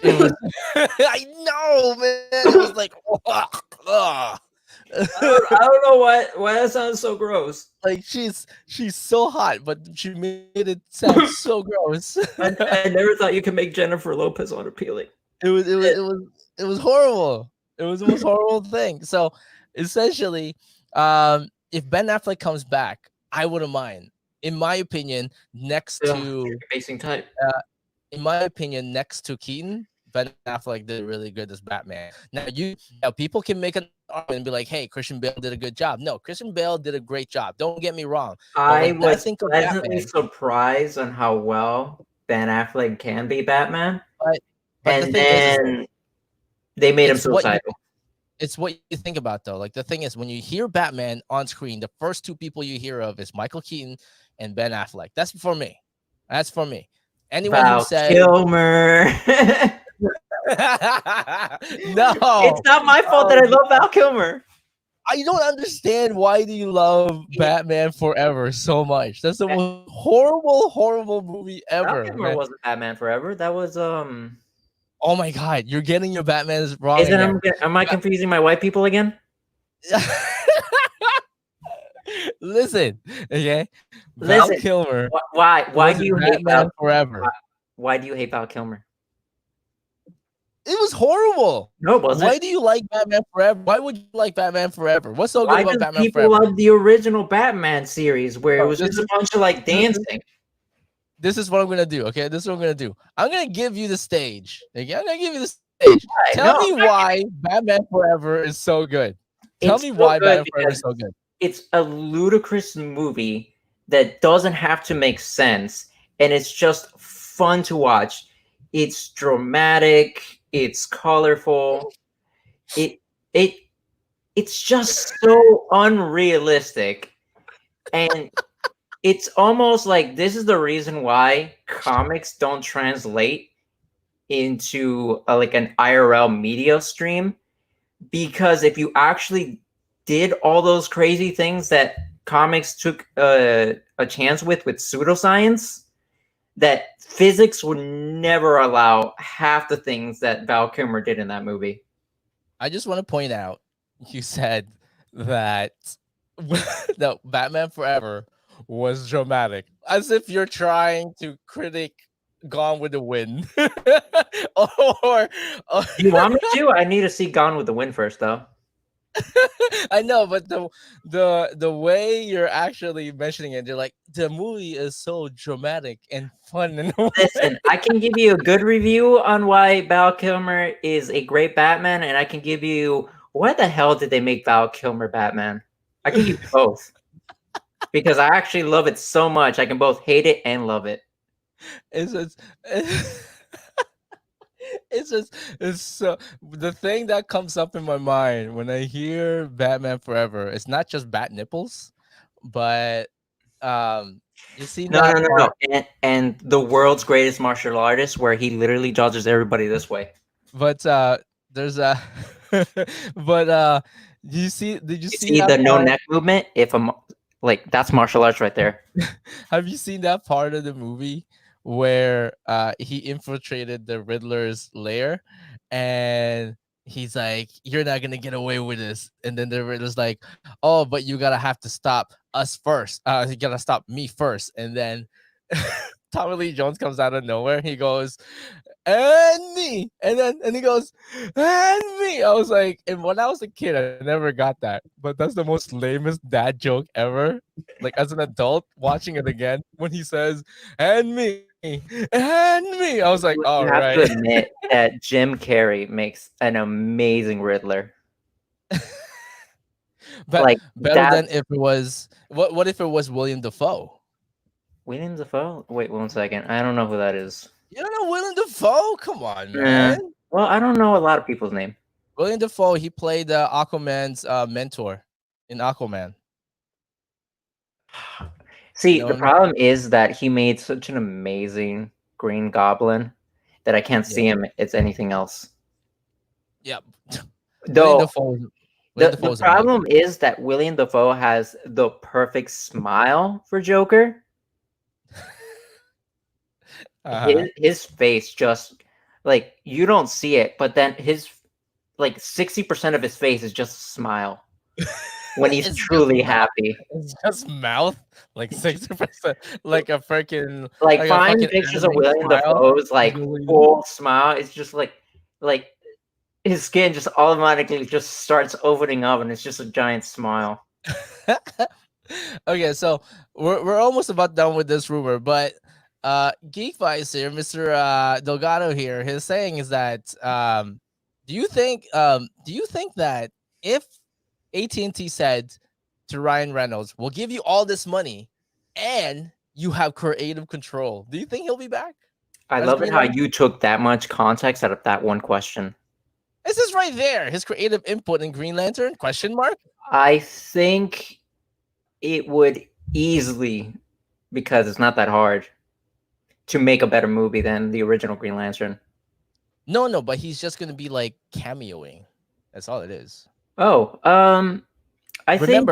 It was, I know, man. It was like, ugh. I don't know why that sounds so gross. Like she's so hot, but she made it sound so gross. I never thought you could make Jennifer Lopez unappealing. It was horrible. It was the most horrible thing. So essentially, if Ben Affleck comes back, I wouldn't mind. In my opinion, Facing type. in my opinion, next to Keaton, Ben Affleck did really good as Batman. Now people can make an argument and be like, "Hey, Christian Bale did a good job." No, Christian Bale did a great job. Don't get me wrong. I when I was think of pleasantly Batman- surprised on how well Ben Affleck can be Batman, But the and thing is then they made him it's what you- suicidal. it's what you think about though. Like the thing is, when you hear Batman on screen, the first two people you hear of is Michael Keaton and Ben Affleck. That's for me. That's for me. Anyone who Val says Kilmer. no, It's not my fault that I love Val Kilmer. I don't understand why do you love Batman Forever so much. That's the most horrible movie Val ever. Kilmer Man. wasn't Batman Forever. That was Oh my god, you're getting your Batmans wrong. Am I confusing my white people again? Listen, okay. Val Listen, Kilmer. Why do you hate Batman Val? Forever? Why do you hate Val Kilmer? It was horrible. No, it wasn't. Why do you like Batman Forever? Why would you like Batman Forever? What's so Why good about do Batman people Forever? love the original Batman series where it was just a bunch of like dancing? This is what I'm gonna do. Okay, this is what I'm gonna do. I'm gonna give you the stage. Okay, I'm gonna give you the stage. Right, Tell no, me why Batman Forever is so good. Tell It's me so why good Batman Forever because is so good. It's a ludicrous movie that doesn't have to make sense, and it's just fun to watch. It's dramatic. It's colorful. It's just so unrealistic, and it's almost like this is the reason why comics don't translate into like an IRL media stream, because if you actually did all those crazy things that comics took a chance with pseudoscience, that physics would never allow half the things that Val Kilmer did in that movie. I just want to point out, you said that the Batman Forever was dramatic, as if you're trying to critic Gone with the Wind, or, or Do you want me to? I need to see Gone with the Wind first, though. I know, but the way you're actually mentioning it, you're like the movie is so dramatic and fun and Listen, I can give you a good review on why Val Kilmer is a great Batman, and I can give you why the hell did they make Val Kilmer Batman? I can give you both because I actually love it so much. I can both hate it and love it. it's just it's just it's so the thing that comes up in my mind when I hear Batman Forever, it's not just bat nipples, but you seen No, that no, no, part, no. And the world's greatest martial artist, where he literally judges everybody this way. but there's a but did you You see see that the no part? neck movement? If I'm like, that's martial arts right there. Have you seen that part of the movie where he infiltrated the Riddler's lair and he's like, "You're not gonna get away with this," and then the Riddler's like, "Oh, but you gotta have to stop us first. You gotta stop me first," and then Tommy Lee Jones comes out of nowhere. He goes, "And me," and he goes, "And me." I was like, and when I was a kid, I never got that, but that's the most lamest dad joke ever. Like as an adult watching it again, when he says, "And me, and me," I was like, "All You have right." to admit that Jim Carrey makes an amazing Riddler. But Like better than that's if it was what if it was William Dafoe? William Dafoe. Wait 1 second. I don't know who that is. You don't know William Dafoe? Come on, Nah. man. Well, I don't know a lot of people's name. William Dafoe, he played Aquaman's mentor in Aquaman. See, the No, problem is that he made such an amazing Green Goblin that I can't see yeah, him as anything else. yeah. William Though Dafoe, William the Dafoe is problem amazing. is that William Dafoe has the perfect smile for Joker. Uh-huh. His face just like you don't see it, but then his like 60% of his face is just a smile when he's It's just truly mouth. happy. It's just mouth, like 60%, like a freaking, Like like a find fucking pictures of anime William smile. Dafoe's Is like really- full smile. It's just like his skin just automatically just starts opening up and it's just a giant smile. Okay, so we're almost about done with this rumor, but Geek Vice here, Mr. Delgado here, his saying is that do you think that if AT&T said to Ryan Reynolds, "We'll give you all this money and you have creative control," do you think he'll be back I as love it Green how Lantern? you took that much context out of that one question. This is right there. His creative input in Green Lantern? Question mark. I think it would easily, because it's not that hard, to make a better movie than the original Green Lantern. No, but he's just gonna be like cameoing. That's all it is. Oh, I think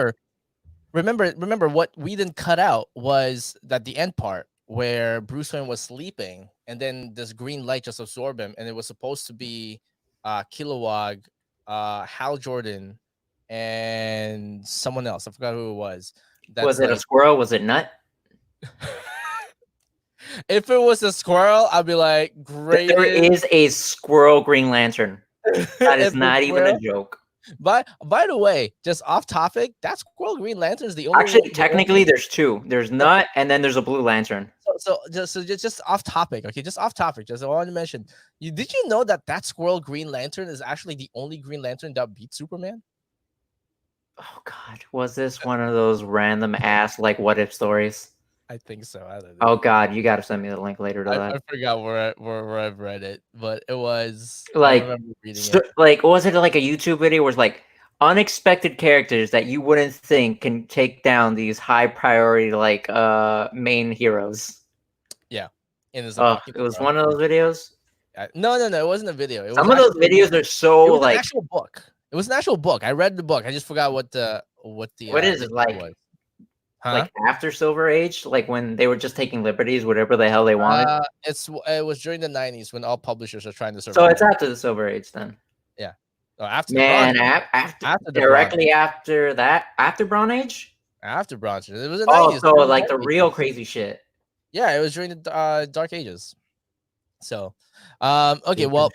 Remember what we didn't cut out was that the end part where Bruce Wayne was sleeping and then this green light just absorbed him, and it was supposed to be Kilowog, Hal Jordan, and someone else. I forgot who it was. was That's it a like squirrel? Was it nut? if it was a squirrel, I'd be like, There greatest. is a squirrel Green Lantern. That is If a not even a squirrel. joke. By the way, just off topic, that squirrel Green Lantern is the only Actually, the technically, only there's two. There's nut, and then there's a blue lantern. so just off topic, okay, just off topic, just I wanted to mention, did you know that squirrel Green Lantern is actually the only Green Lantern that beat Superman? Oh God, was this one of those random ass like what if stories? I think so. I don't Oh know. God, you got to send me the link later to I that. forgot where I've read it, but I Like, remember reading it. like was it like a YouTube video where it's like unexpected characters that you wouldn't think can take down these high priority like main heroes? Yeah, and it's a Oh, fucking it was one of those videos. no, it wasn't a video. It was Some of those actually videos are so it was an like, actual book. It was an actual book. I read the book. I just forgot what the what is the it title like? was. Huh? Like after Silver Age, like when they were just taking liberties, whatever the hell they wanted. It was during the 90s when all publishers are trying to So it's survive. after the Silver Age then. Yeah. Or after the Bronze Man, Age. after After the Bronze directly Age. after that, after Bronze Age. After Bronze Age. It was the Oh, 90s. so During the like the 90s. real crazy shit. Yeah, it was during the Dark Ages. So, okay, well,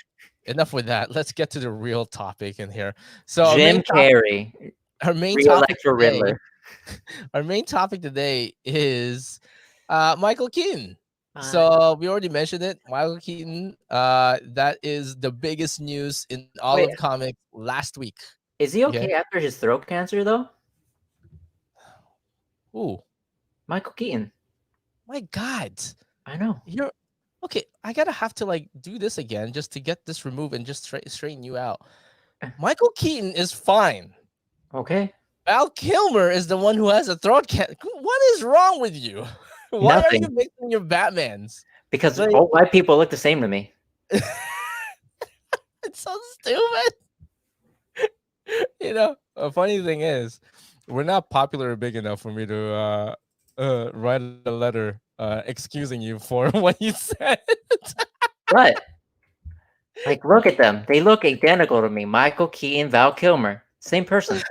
enough with that. Let's get to the real topic in here. So Jim Carrey, our main topic re-elect for today, Riddler. our main topic today is Michael Keaton. Uh, So we already mentioned it. Michael Keaton. That is the biggest news in all Wait. of comics last week. Is he okay Okay. after his throat cancer though? Ooh, Michael Keaton. my God. I know. You're okay. I gotta have to like do this again just to get this removed and just straighten you out. Michael Keaton is fine. Okay. Val Kilmer is the one who has a throat cancer. What is wrong with you? Why are you Nothing. mixing your Batmans? Because Like- all white people look the same to me. It's so stupid. A funny thing is, we're not popular or big enough for me to write a letter excusing you for what you said. But like, look at them. They look identical to me. Michael Keaton, Val Kilmer, same person.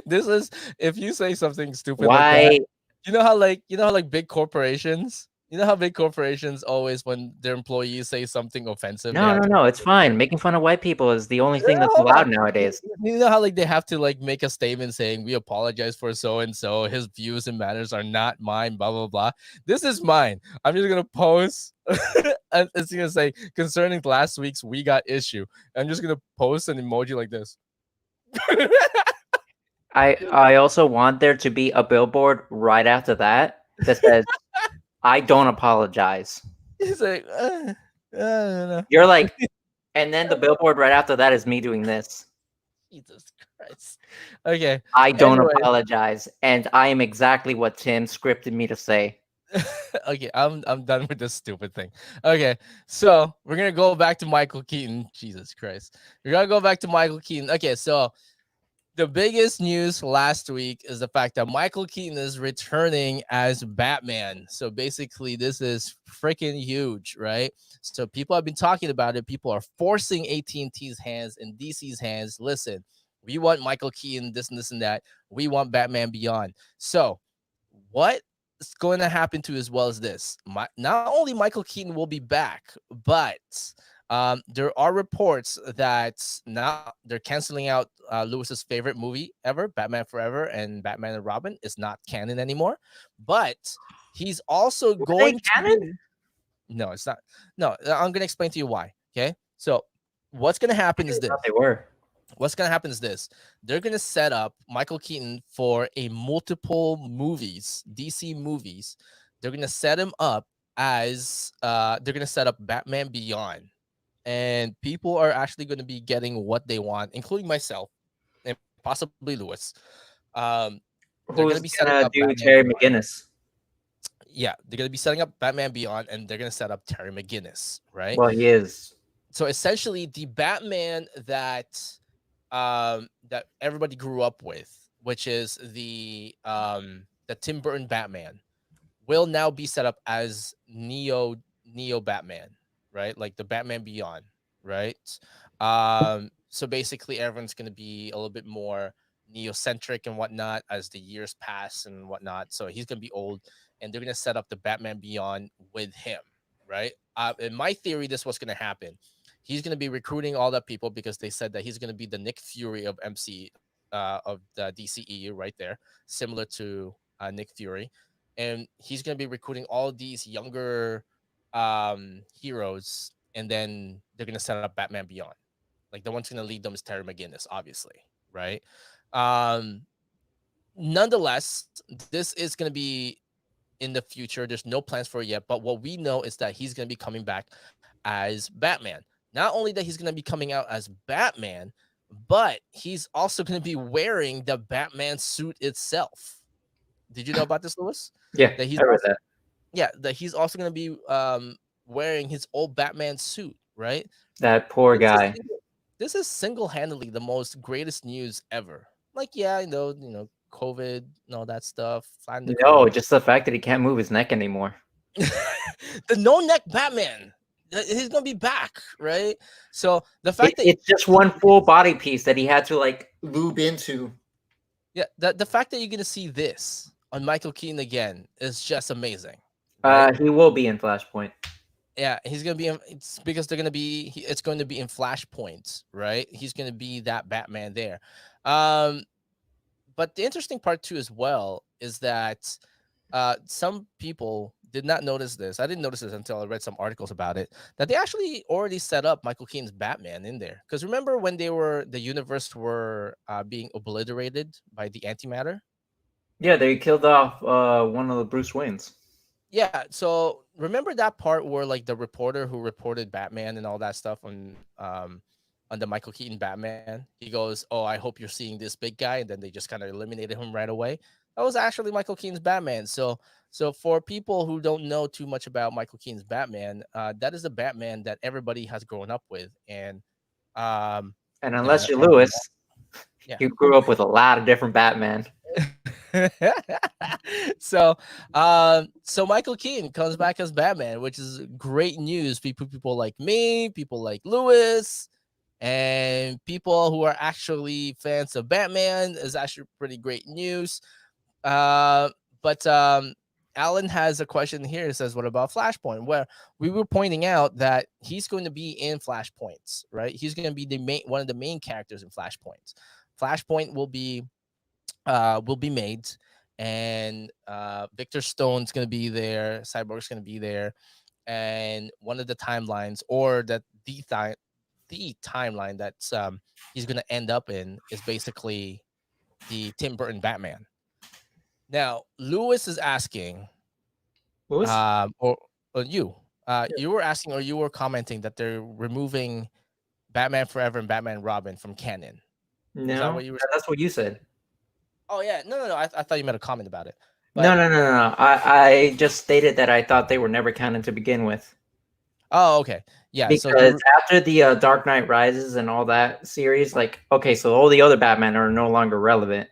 This is if you say something stupid like Why? that. You know how big corporations. You know how big corporations always, when their employees say something offensive, they No, have no, to no. It's fine. Making fun of white people is the only thing that's hold allowed on. nowadays. You know how they have to make a statement saying we apologize for so and so. His views and manners are not mine. Blah blah blah. This is mine. I'm just gonna post. And it's gonna say concerning last week's we got issue. I'm just gonna post an emoji like this. I also want there to be a billboard right after that says, "I don't apologize." He's like, I don't know. You're like, and then the billboard right after that is me doing this. Jesus Christ. Okay. I don't Anyway. apologize, and I am exactly what Tim scripted me to say. Okay, I'm done with this stupid thing. Okay, so we're gonna go back to Michael Keaton. Jesus Christ. We're gonna go back to Michael Keaton. Okay, so the biggest news last week is the fact that Michael Keaton is returning as Batman. So basically, this is freaking huge, right? So people have been talking about it. People are forcing AT&T's hands and DC's hands. Listen, we want Michael Keaton, this and this and that. We want Batman Beyond. So what is going to happen to as well as this? Not only Michael Keaton will be back, but there are reports that now they're canceling out Lewis's favorite movie ever, Batman Forever and Batman and Robin, is not canon anymore. But he's also going to canon? No, it's not. No, I'm gonna explain to you why. Okay, so what's gonna happen is I this. thought they were. What's gonna happen is this. They're gonna set up Michael Keaton for a multiple movies, DC movies. They're gonna set him up as they're gonna set up Batman Beyond. And people are actually going to be getting what they want, including myself and possibly Lewis. They're going to Who's be setting gonna up do Batman Terry Beyond. McGinnis? Yeah, they're going to be setting up Batman Beyond, and they're going to set up Terry McGinnis, right? Well, he is. So essentially, the Batman that everybody grew up with, which is the Tim Burton Batman, will now be set up as Neo Batman, right? Like the Batman Beyond, right? So basically everyone's gonna be a little bit more neocentric and whatnot as the years pass and whatnot. So he's gonna be old, and they're gonna set up the Batman Beyond with him, right? In my theory, this was gonna happen. He's gonna be recruiting all the people because they said that he's gonna be the Nick Fury of of the DCEU right there, similar to Nick Fury, and he's going to be recruiting all these younger heroes, and then they're going to set up Batman Beyond. Like the one's going to lead them is Terry McGinnis, obviously, right? Nonetheless, this is going to be in the future. There's no plans for it yet, but what we know is that he's going to be coming back as Batman. Not only that he's going to be coming out as Batman, but he's also going to be wearing the Batman suit itself. Did you know about this, Lewis? Yeah, That he's I read also, that. yeah, that he's also going to be wearing his old Batman suit, right? That poor This is guy. this is single-handedly the most greatest news ever. Like, yeah, I know, COVID and all that stuff. Flatten the No, curve. just the fact that he can't move his neck anymore. The no neck Batman. He's gonna be back, right? So the fact that It's just one full body piece that he had to like lube into. yeah, the fact that you're gonna see this on Michael Keaton again is just amazing. Right? He will be in Flashpoint. Yeah, he's gonna be in, it's because they're gonna be it's going to be in Flashpoint, right? He's gonna be that Batman there. Um, but the interesting part too as well is that some people did not notice this. I didn't notice this until I read some articles about it. That they actually already set up Michael Keaton's Batman in there. Because remember when the universe were being obliterated by the antimatter? Yeah, they killed off one of the Bruce Waynes. Yeah. So remember that part where like the reporter who reported Batman and all that stuff on the Michael Keaton Batman, he goes, "Oh, I hope you're seeing this big guy," and then they just kind of eliminated him right away. That was actually Michael Keaton's Batman. So for people who don't know too much about Michael Keaton's Batman, that is the Batman that everybody has grown up with, and And you know, unless you're Lewis, yeah. you grew up with a lot of different Batman. so so Michael Keaton comes back as Batman, which is great news. People like me, people like Lewis, and people who are actually fans of Batman is actually pretty great news. But Alan has a question here. It says, "What about Flashpoint?" Where we were pointing out that he's going to be in Flashpoints, right? He's going to be one of the main characters in Flashpoints. Flashpoint will be made, and Victor Stone's going to be there. Cyborg's going to be there, and one of the timelines, or that the timeline that's he's going to end up in, is basically the Tim Burton Batman. Now, Lewis is asking, Lewis? or you, you were asking, or you were commenting that they're removing Batman Forever and Batman Robin from canon. No, that what you were that's what you said. Oh yeah, no. I thought you made a comment about it. But, No. I just stated that I thought they were never canon to begin with. Oh, okay. Yeah. Because after the Dark Knight Rises and all that series, like, okay, so all the other Batman are no longer relevant.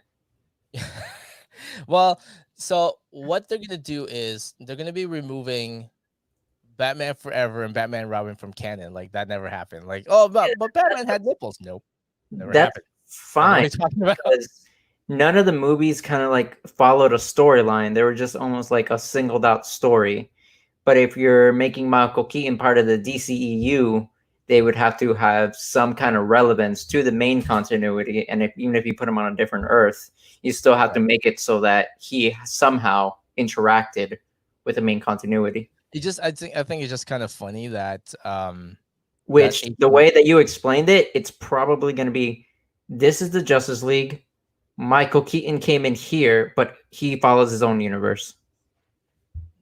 Well, so what they're gonna do is they're gonna be removing Batman Forever and Batman Robin from canon. Like that never happened. Like, oh, but Batman had nipples. Nope, never That's happened. fine. Because none of the movies kind of like followed a storyline. They were just almost like a singled out story. But if you're making Michael Keaton part of the DCEU, they would have to have some kind of relevance to the main continuity. And even if you put him on a different Earth, you still have to make it so that he somehow interacted with the main continuity. I think it's just kind of funny that which the way that you explained it, it's probably going to be, this is the Justice League. Michael Keaton came in here, but he follows his own universe.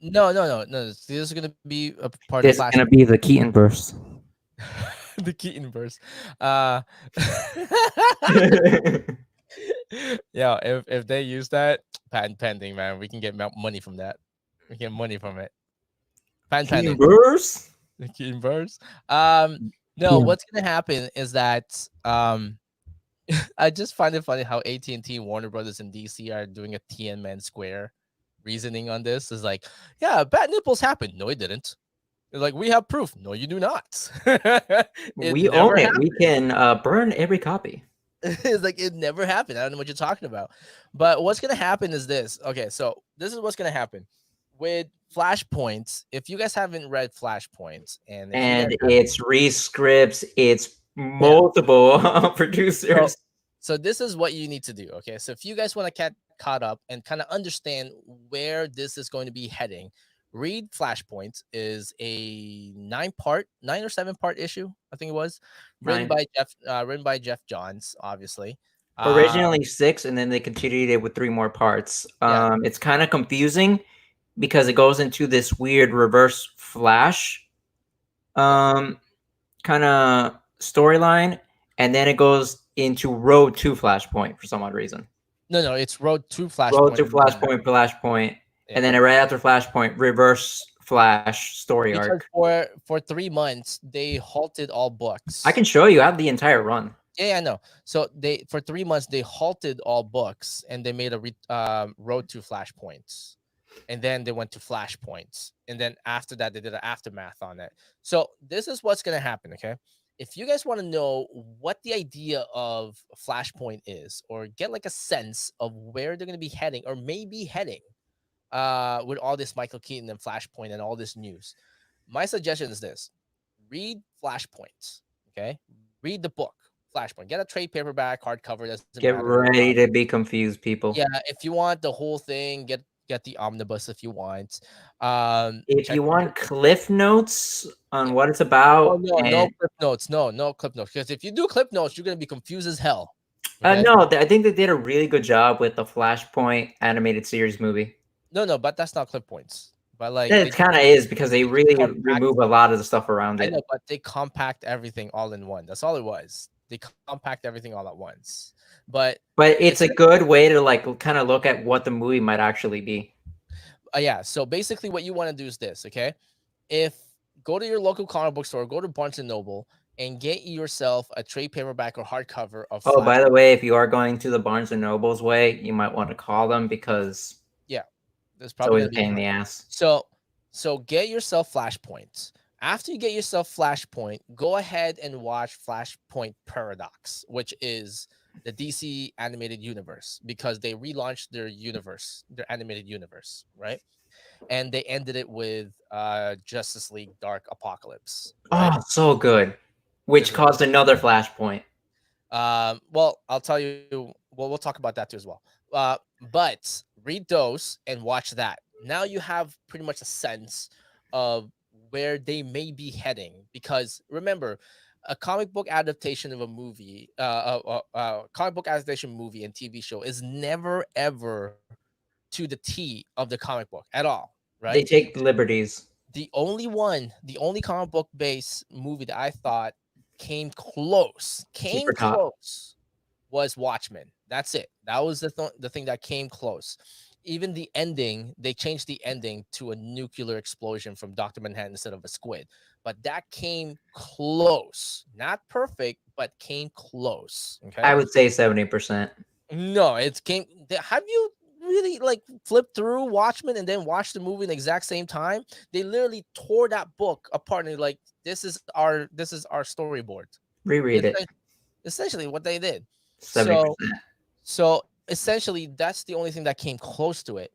No. This is gonna be a part of Flashpoint. This is gonna be the Keaton verse. The Keaton verse. Yeah, if they use that, patent pending, man, we can get money from that. We get money from it. Patent pending. Verse? The Keaton verse. No, what's gonna happen is that I just find it funny how AT&T, Warner Brothers, and DC are doing a Tiananmen Square reasoning on this. Is like, yeah, bat nipples happened. No, it didn't. They're like, we have proof. No, you do not. We own it. We can burn every copy. It's like, it never happened. I don't know what you're talking about. But what's gonna happen is this. Okay, so this is what's gonna happen with Flashpoints. If you guys haven't read Flashpoints, and it's re-scripts, it's multiple producers. So this is what you need to do. Okay, so if you guys want to get caught up and kind of understand where this is going to be heading, read Flashpoint. Is a 9 or 7 part issue, I think it was, written by Jeff Johns, obviously. Originally 6, and then they continued it with 3 more parts. It's kind of confusing because it goes into this weird reverse Flash kind of storyline, and then it goes into Road to Flashpoint for some odd reson. No, it's Road to Flashpoint. Road to Flashpoint, and then right after Flashpoint, Reverse Flash story arc. For 3 months, they halted all books. I can show you. I have the entire run. Yeah, I know. So they for 3 months they halted all books and they made a road to flashpoints, and then they went to flashpoints, and then after that they did an aftermath on it. So this is what's gonna happen. Okay, if you guys want to know what the idea of flashpoint is, or get like a sense of where they're gonna be heading, or maybe heading, with all this Michael Keaton and Flashpoint and all this news, my suggestion is this: read Flashpoint. Okay, read the book Flashpoint. Get a trade paperback, hardcover. Doesn't Get matter. ready to be confused, people. Yeah, if you want the whole thing, get the omnibus if you want. If Check you the book. want cliff notes on Yeah. what it's Oh about, no, no and clip notes. No, no clip notes. Because if you do clip notes, you're gonna be confused as hell. Okay. no, I think they did a really good job with the Flashpoint animated series movie. No, no, but that's not clip points. But like It kind of is because they they just really compact. remove a lot of the stuff around I it. know, but they compact everything all in one. That's all it was. They compact everything all at once. But But it's a it's good way to like kind of look at what the movie might actually be. yeah. So basically, what you want to do is this. Okay, if go to your local comic book store, go to Barnes and Noble, and get yourself a trade paperback or hardcover of Oh, Flash. by the way, if you are going to the Barnes and Nobles way, you might want to call them because Yeah, there's it's probably always gonna a be a pain in ton. the ass. So get yourself Flashpoint. After you get yourself Flashpoint, go ahead and watch Flashpoint Paradox, which is the DC animated universe, because they relaunched their universe, their animated universe, right? And they ended it with Justice League Dark Apocalypse, right? Oh, so good. Is Which it? caused another Flashpoint. Well, I'll tell you. Well, we'll talk about that too as well. But read those and watch that. Now you have pretty much a sense of where they may be heading. Because remember, a comic book adaptation of a movie, comic book adaptation movie and TV show is never ever to the T of the comic book at all, right? They take liberties. The only comic book based movie that I thought came Super cop. close was Watchmen. That's it. That was the thing that came close. Even the ending, they changed the ending to a nuclear explosion from Dr. Manhattan instead of a squid. But that came close. Not perfect, but came close. Okay. I would say 70%. No, it came. Have you really like flipped through Watchmen and then watched the movie in the exact same time? They literally tore that book apart and they're like, this is our storyboard. Reread It's it. essentially what they did. So 70%. so essentially that's the only thing that came close to it.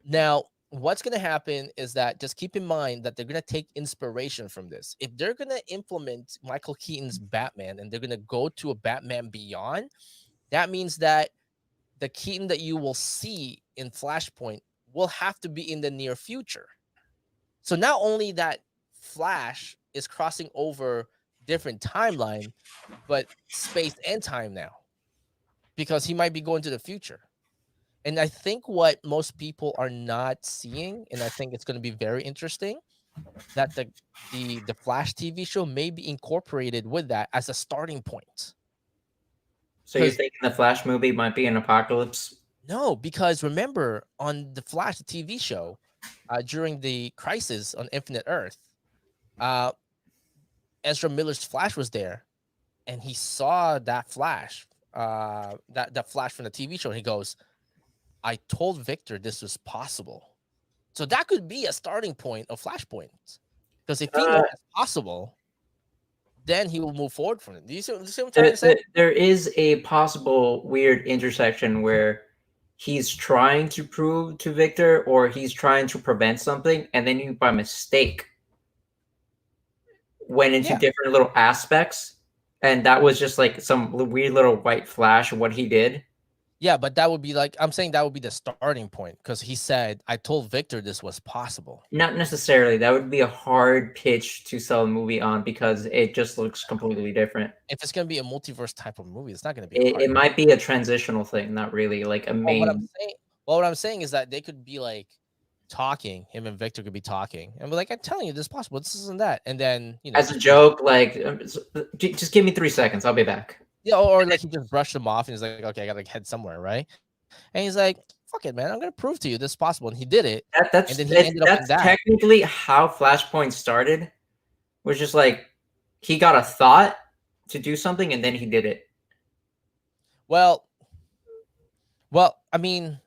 Now, what's going to happen is that just keep in mind that they're going to take inspiration from this. If they're going to implement Michael Keaton's Batman and they're going to go to a Batman Beyond, that means that the Keaton that you will see in Flashpoint will have to be in the near future. So not only that Flash is crossing over different timeline, but space and time now, because he might be going to the future. And I think what most people are not seeing, and I think it's going to be very interesting, that the Flash TV show may be incorporated with that as a starting point. So you're Because thinking the Flash movie might be an apocalypse? no, because remember on the Flash the TV show, during the crisis on Infinite Earth, uh, Ezra Miller's Flash was there, and he saw that Flash, that Flash from the TV show, and he goes, "I told Victor this was possible." So that could be a starting point of Flashpoint, because if he knows it's possible, then he will move forward from it. Do you see what I'm trying to say? There is a possible weird intersection where he's trying to prove to Victor or he's trying to prevent something, and then you by mistake went into Yeah, different little aspects, and that was just like some weird little white flash of what he did. yeah, but that would be like, I'm saying that would be the starting point, because he said, "I told Victor this was possible." Not necessarily. That would be a hard pitch to sell a movie on because it just looks completely different. If it's gonna be a multiverse type of movie, it's not gonna be a It hard. might be a transitional thing, not really like a Well, main. what I'm saying is that they could be like talking. Him and Victor could be talking, and be like, "I'm telling you, this is possible. This isn't that." And then As a joke, like, just give me 3 seconds. I'll be back. yeah, or like he just brushed him off, and he's like, "Okay, I gotta head somewhere, right?" And he's like, "Fuck it, man. I'm gonna prove to you this is possible." And he did it, and then he ended up in That's that. technically how Flashpoint started. Was just like he got a thought to do something and then he did it. Well, I mean,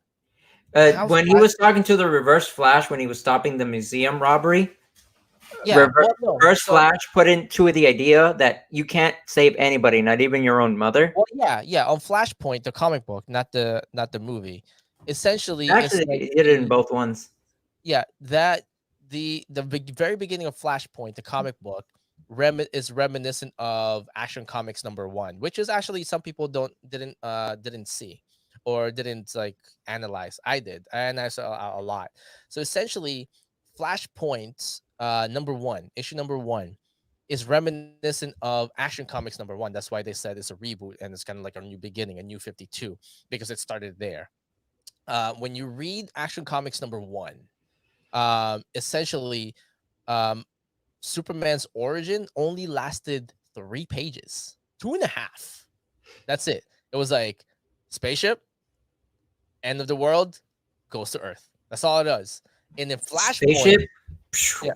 how When he Flash? was talking to the Reverse Flash when he was stopping the museum robbery, Yeah. Well, no. Reverse So, Flash put into the idea that you can't save anybody, not even your own mother. well, yeah. On Flashpoint, the comic book, not the movie. Essentially, it's Actually, like he did it in both ones. yeah, that the very beginning of Flashpoint, the comic book, is reminiscent of Action Comics #1, which is actually some people didn't see or didn't like analyze. I did. I analyzed a lot. So essentially, Flashpoint #1, issue #1, is reminiscent of Action Comics #1. That's why they said it's a reboot and it's kind of like a new beginning, a new 52, because it started there. When you read Action Comics #1, essentially, um, Superman's origin only lasted 3 pages, 2.5. That's it. It was like spaceship, end of the world, goes to Earth. That's all it does. And then Flashpoint, Spaceship, yeah, and then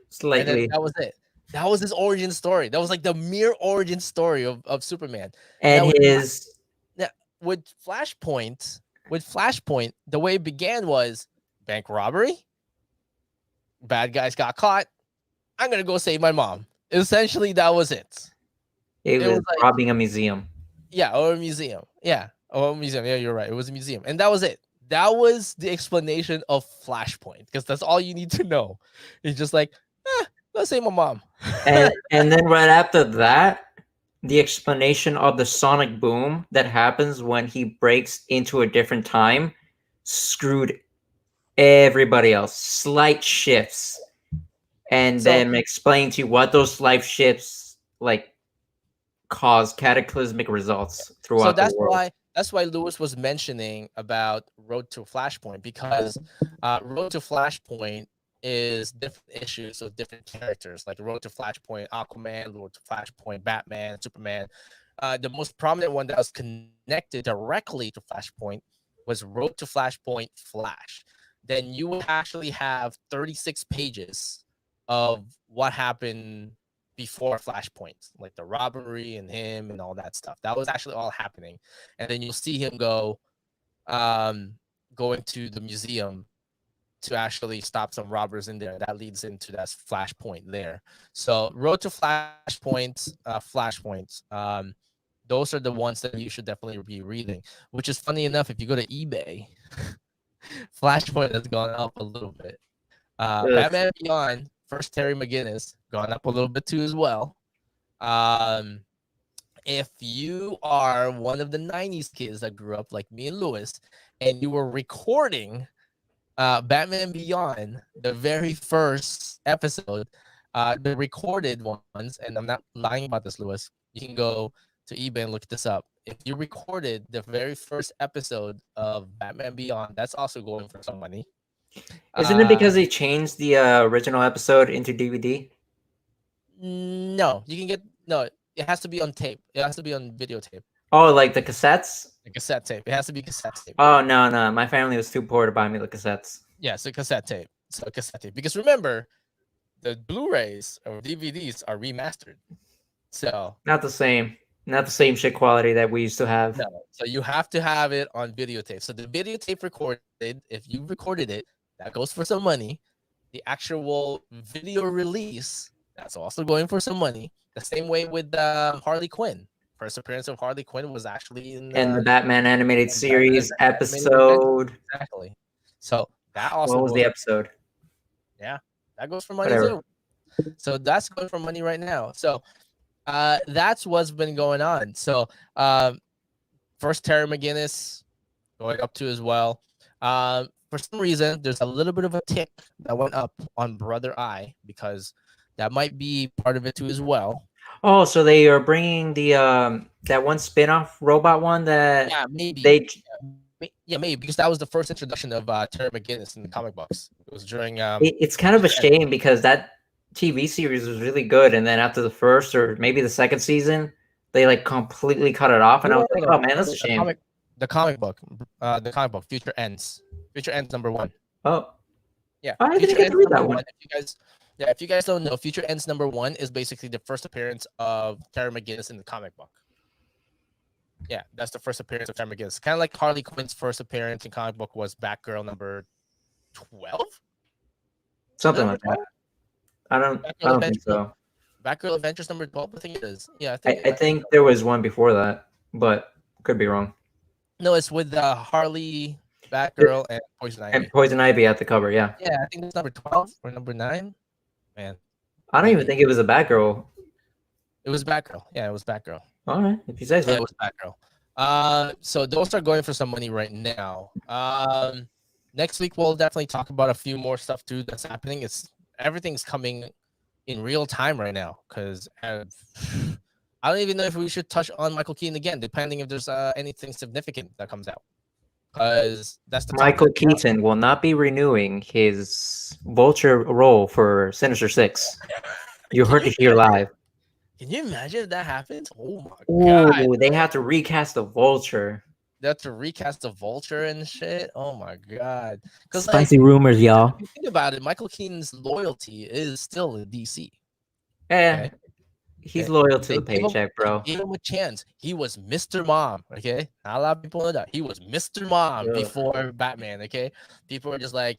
slightly, that was it. That was his origin story. That was like the mere origin story of Superman. and Now with his now, with Flashpoint, the way it began was bank robbery. Bad guys got caught. I'm gonna go save my mom. Essentially, that was it. it It was was like, robbing a museum. yeah, or a museum. Yeah, or a museum. Yeah, you're right. It was a museum, and that was it. That was the explanation of Flashpoint, because that's all you need to know. It's just like, let's save my mom. And then right after that, the explanation of the sonic boom that happens when he breaks into a different time screwed everybody else. Slight shifts, and So, then explain to you what those slight shifts like cause cataclysmic results so throughout the world. that's why Lewis was mentioning about Road to Flashpoint, because Road to Flashpoint is different issues of different characters, like Road to Flashpoint, Aquaman, Road to Flashpoint, Batman, Superman. The most prominent one that was connected directly to Flashpoint was Road to Flashpoint Flash. Then you would actually have 36 pages of what happened before Flashpoint, like the robbery and him and all that stuff. That was actually all happening. And then you'll see him going to the museum to actually stop some robbers in there. That leads into that Flashpoint there. So Road to Flashpoint, Flashpoints. Those are the ones that you should definitely be reading. Which is funny enough, if you go to eBay, Flashpoint has gone up a little bit. Ugh. Batman Beyond, first Terry McGinnis, gone up a little bit too as well. If you are one of the 90s kids that grew up like me and Lewis, and you were recording Batman Beyond, the very first episode, the recorded ones, and I'm not lying about this, Lewis. You can go to eBay and look this up. If you recorded the very first episode of Batman Beyond, that's also going for some money. Isn't it because they changed the original episode into DVD? No, you can get no. It has to be on tape. It has to be on videotape, Oh, like the cassettes? a cassette tape. It has to be cassette tape. Oh no, my family was too poor to buy me the cassettes. Yeah, so cassette tape. So cassette tape. Because remember, the Blu-rays or DVDs are remastered. So Not the same. Not the same shit quality that we used to have. no. So you have to have it on videotape. So the videotape recorded, if you recorded it, that goes for some money. The actual video release, that's also going for some money. The same way with Harley Quinn. First appearance of Harley Quinn was actually in And the Batman animated Batman series animated event. episode. Exactly. So that also What was goes, the episode? yeah, that goes for money Whatever. too. So that's going for money right now. So that's what's been going on. So first Terry McGinnis going up to as well. For some reason, there's a little bit of a tick that went up on Brother Eye, because that might be part of it too as well. Oh, so they are bringing the that one spin-off robot one that Yeah, maybe. they Yeah, maybe, because that was the first introduction of Terry McGinnis in the comic books. It was during it's kind of a shame because that TV series was really good, and then after the first or maybe the second season, they like completely cut it off, and I was like, oh man, that's a shame. The comic book, Future Ends. Future Ends #1. Oh, Yeah, I didn't Future get Ends to read that #1. one. If you guys don't know, Future Ends #1 is basically the first appearance of Terry McGinnis in the comic book. Yeah, that's the first appearance of Sharon McGinnis. Kind of like Harley Quinn's first appearance in comic book was Batgirl number 12. Something Number like that. 12. I don't think so. Batgirl Adventures number 12. I think it is. Yeah, I think. I think there was one before that, but could be wrong. No, it's with Harley, Batgirl, and Poison Ivy. And Poison Ivy at the cover, yeah. Yeah, I think it's number 12 or number 9. Man, I don't even think it was a Batgirl. it was Batgirl. Yeah, it was Batgirl. All right, if you say so. Yeah, it was Batgirl. So those are going for some money right now. Next week we'll definitely talk about a few more stuff too that's happening. Everything's coming in real time right now because I don't even know if we should touch on Michael Keaton again, depending if there's anything significant that comes out. Because that's the Michael Keaton will not be renewing his Vulture role for Sinister Six. You heard it here live. Can you imagine if that happens? Oh my god! Ooh, they have to recast the Vulture. They have to recast the Vulture and shit. Oh my god! Because spicy rumors, y'all. If you think about it, Michael Keaton's loyalty is still in DC. Okay? He's loyal to the paycheck, bro. Give him a chance. He was Mr. Mom. Okay, not a lot of people know that he was Mr. Mom before Batman. Okay, people are just like,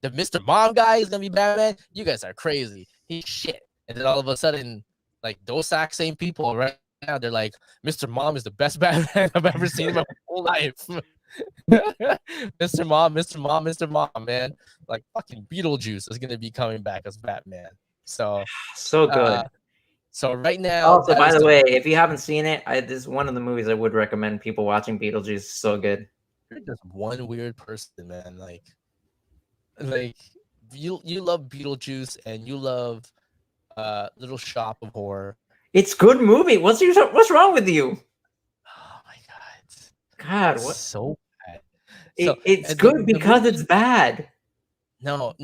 the Mr. Mom guy is gonna be Batman. You guys are crazy. He's shit. And then all of a sudden, like those exact same people right now, they're like, Mr. Mom is the best Batman I've ever seen in my whole life. Mr. Mom, Mr. Mom, Mr. Mom, man. Like fucking Beetlejuice is gonna be coming back as Batman. So good. So right now. Also, by the way, if you haven't seen it, this is one of the movies I would recommend people watching. Beetlejuice is so good. You're just one weird person, man. Like you love Beetlejuice and you love Little Shop of Horror. It's good movie. What's wrong with you? Oh my god. God, what? So bad. It's good because it's bad. No.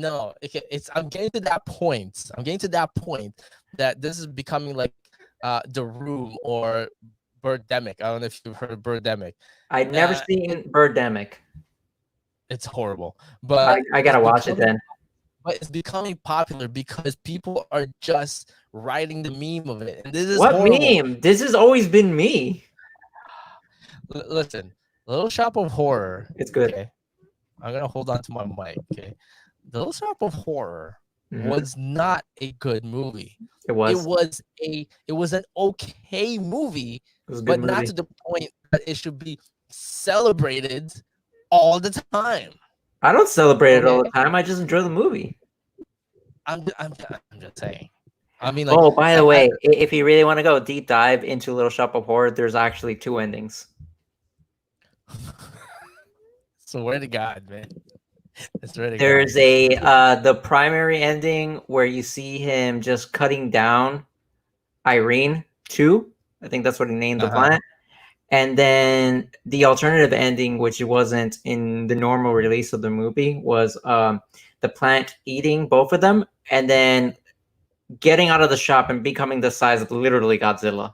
I'm getting to that point. That this is becoming like The Room or Birdemic. I don't know if you've heard of Birdemic. I've never seen Birdemic. It's horrible, but I gotta watch it then. But it's becoming popular because people are just writing the meme of it. And this is what horrible. Meme? This has always been me. Listen, Little Shop of Horror. It's good. Okay? I'm gonna hold on to my mic. Okay, The Little Shop of Horror was not a good movie. It was. It was an okay movie, but not to the point that it should be celebrated all the time. I don't celebrate it all the time. I just enjoy the movie. I'm just saying. I mean, like, oh, by the way, if you really want to go deep dive into Little Shop of Horror, there's actually 2 endings. Swear to God, man. There's the primary ending where you see him just cutting down Irene 2. I think that's what he named the planet. And then the alternative ending, which wasn't in the normal release of the movie, was the plant eating both of them and then getting out of the shop and becoming the size of literally Godzilla.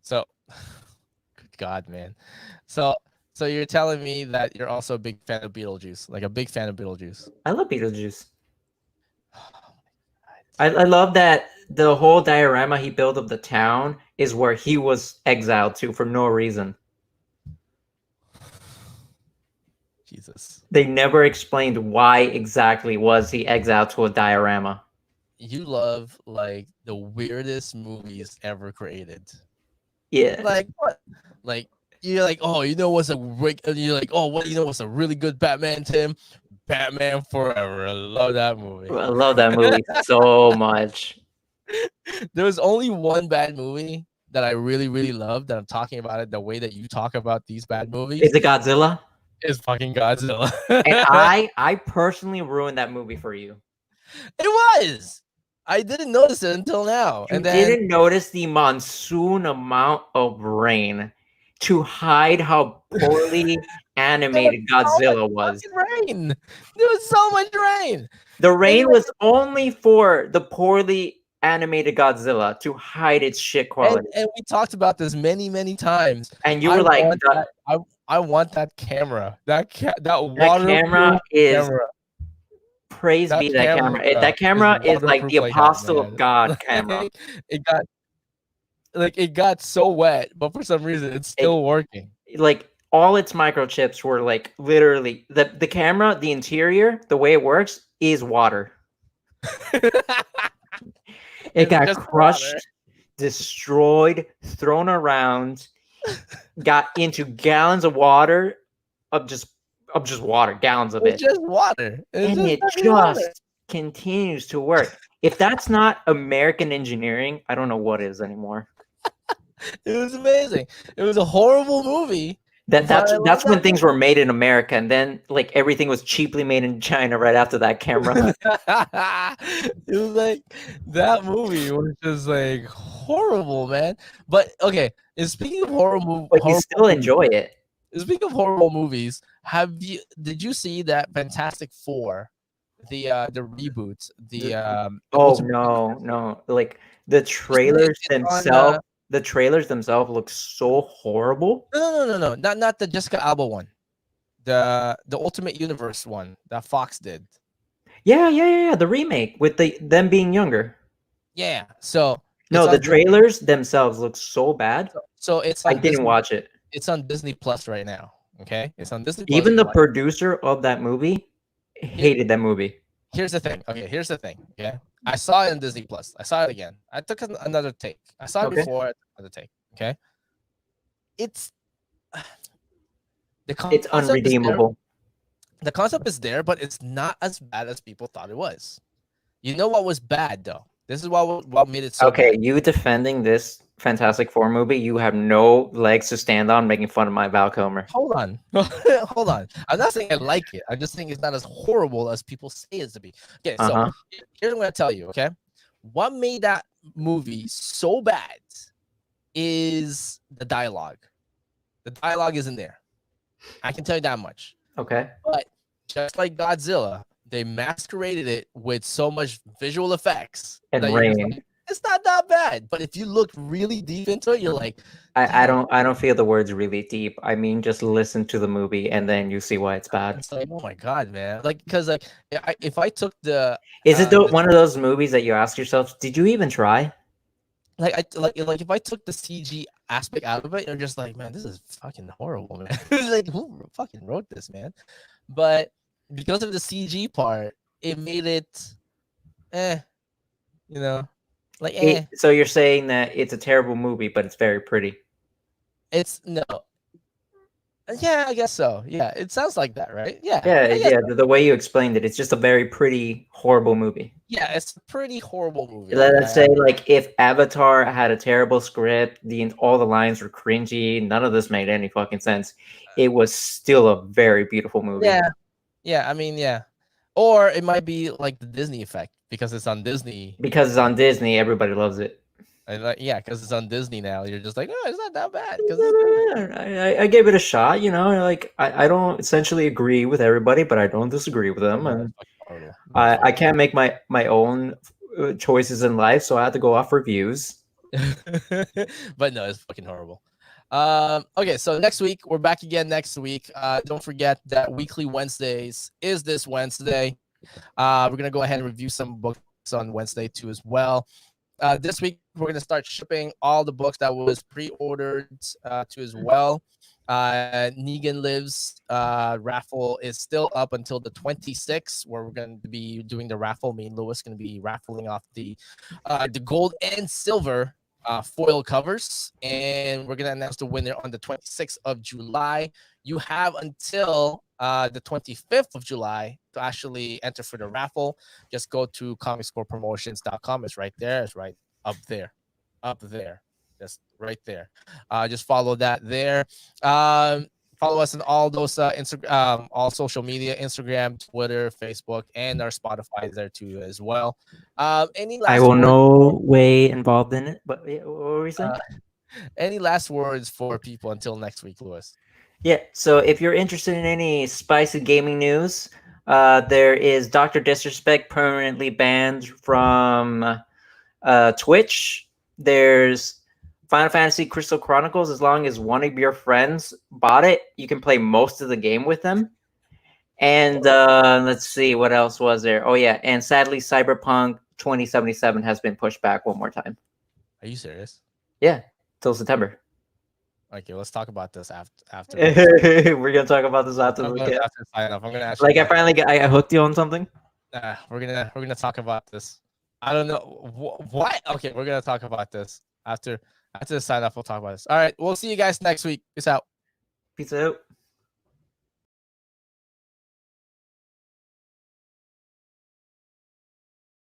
So, good God, man. So you're telling me that you're also a big fan of Beetlejuice, like a big fan of Beetlejuice. I love Beetlejuice. I love that the whole diorama he built of the town is where he was exiled to for no reason. Jesus. They never explained why exactly was he exiled to a diorama. You love like the weirdest movies ever created. Yeah. Like what? Like you're like, oh, you know what's a really good Batman, Tim? Batman Forever. I love that movie. I love that movie so much. There was only one bad movie that I really, really loved that I'm talking about it the way that you talk about these bad movies. Is it Godzilla? It's fucking Godzilla. And I personally ruined that movie for you. It was. I didn't notice it until now. You didn't notice the monsoon amount of rain to hide how poorly animated Godzilla was. Rain. There was so much rain. The rain was only for the poorly animated Godzilla to hide its shit quality. And we talked about this many, many times. And you were like, I want that camera. That camera is. Praise be that camera. That camera is like the apostle of God camera. like it got so wet, but for some reason it's still working. Like all its microchips were like literally the camera, the interior, the way it works is water. It It's got just water. crushed, destroyed, thrown around, got into gallons of water of just water, gallons of It's it. just water. It's And just it fucking water. just continues to work. If that's not American engineering, I don't know what is anymore. It was amazing. It was a horrible movie. That But I love that's when that things were made in America, and then like everything was cheaply made in China right after that camera. it was like that movie was just like horrible, man. But okay, and speaking of But you still enjoy it. speaking of horrible movies, did you see that Fantastic Four, the reboot, the Oh Ultimate no. Like the trailers it's on themselves, look so horrible. no, not the Jessica Alba one. The Ultimate Universe one that Fox did. Yeah. The remake with them being younger. Yeah. So No, it's the on trailers themselves look so bad. so it's I on didn't Disney. watch it. It's on Disney Plus right now. Okay, it's on Disney Plus. Even the producer of that movie hated that movie. Here's the thing. Okay, here's the thing. Okay, I saw it on Disney Plus. I saw it again. I took another take. I saw it Okay. before. I took another take. Okay, it's It's concept is there. unredeemable. The concept is there, but it's not as bad as people thought it was. You know what was bad though? This is what made it so Okay, bad. you defending this Fantastic Four movie, you have no legs to stand on making fun of my Val Kilmer. Hold on. Hold on. I'm not saying I like it. I'm just saying it's not as horrible as people say it's to be. Okay, so here's what I'm gonna tell you, okay? What made that movie so bad is the dialogue. The dialogue isn't there. I can tell you that much. Okay. But just like Godzilla, they masqueraded it with so much visual effects And that you're just rain. like, it's not that bad. But if you look really deep into it, you're like, I don't feel the words really deep. I mean, just listen to the movie and then you see why it's bad. it's like, oh my god, man! Like, because like, if I took the Is it one of those movies that you ask yourself, did you even try? like if I took the CG aspect out of it, you're just like, man, this is fucking horrible, man. It's like, who fucking wrote this, man? But because of the CG part, it made it, you know, like So you're saying that it's a terrible movie, but it's very pretty. It's no. Yeah, I guess so. Yeah, it sounds like that, right? Yeah. Yeah. The way you explained it, it's just a very pretty, horrible movie. Yeah, it's a pretty horrible movie. Let's say, like, if Avatar had a terrible script, all the lines were cringy, none of this made any fucking sense. It was still a very beautiful movie. Yeah. I mean, yeah. Or it might be like the Disney effect because it's on Disney. Because it's on Disney, everybody loves it. Yeah, because it's on Disney now. You're just like, oh, it's not that bad. I gave it a shot, like I don't essentially agree with everybody, but I don't disagree with them, and I can't make my own choices in life, so I have to go off reviews. But no, it's fucking horrible. Okay, so next week we're back again next week. Don't forget that Weekly Wednesdays is this Wednesday. We're gonna go ahead and review some books on Wednesday too as well. This week we're gonna start shipping all the books that was pre-ordered to as well. Negan Lives raffle is still up until the 26th, where we're going to be doing the raffle. Me and Lewis going to be raffling off the gold and silver foil covers, and we're going to announce the winner on the 26th of July. You have until the 25th of July to actually enter for the raffle. Just go to comicscorepromotions.com. It's right there. It's right up there. Just right there. Just follow that there. Follow us on all those Instagram, all social media, Instagram, Twitter, Facebook, and our Spotify is there too as well. Any last I will words no way involved in it, but what were we saying? Any last words for people until next week, Lewis? Yeah, so if you're interested in any spicy gaming news, there is Dr. Disrespect permanently banned from Twitch. There's Final Fantasy Crystal Chronicles. As long as one of your friends bought it, you can play most of the game with them. And let's see, what else was there? Oh, yeah, and sadly, Cyberpunk 2077 has been pushed back one more time. Are you serious? Yeah, till September. Okay, let's talk about this after. We're gonna talk about this after Talk the about it weekend. after sign off. I'm gonna actually Like I finally got, I hooked you on something. we're gonna talk about this. I don't know what. Okay, we're gonna talk about this after the sign off. We'll talk about this. All right, we'll see you guys next week. Peace out. Peace out.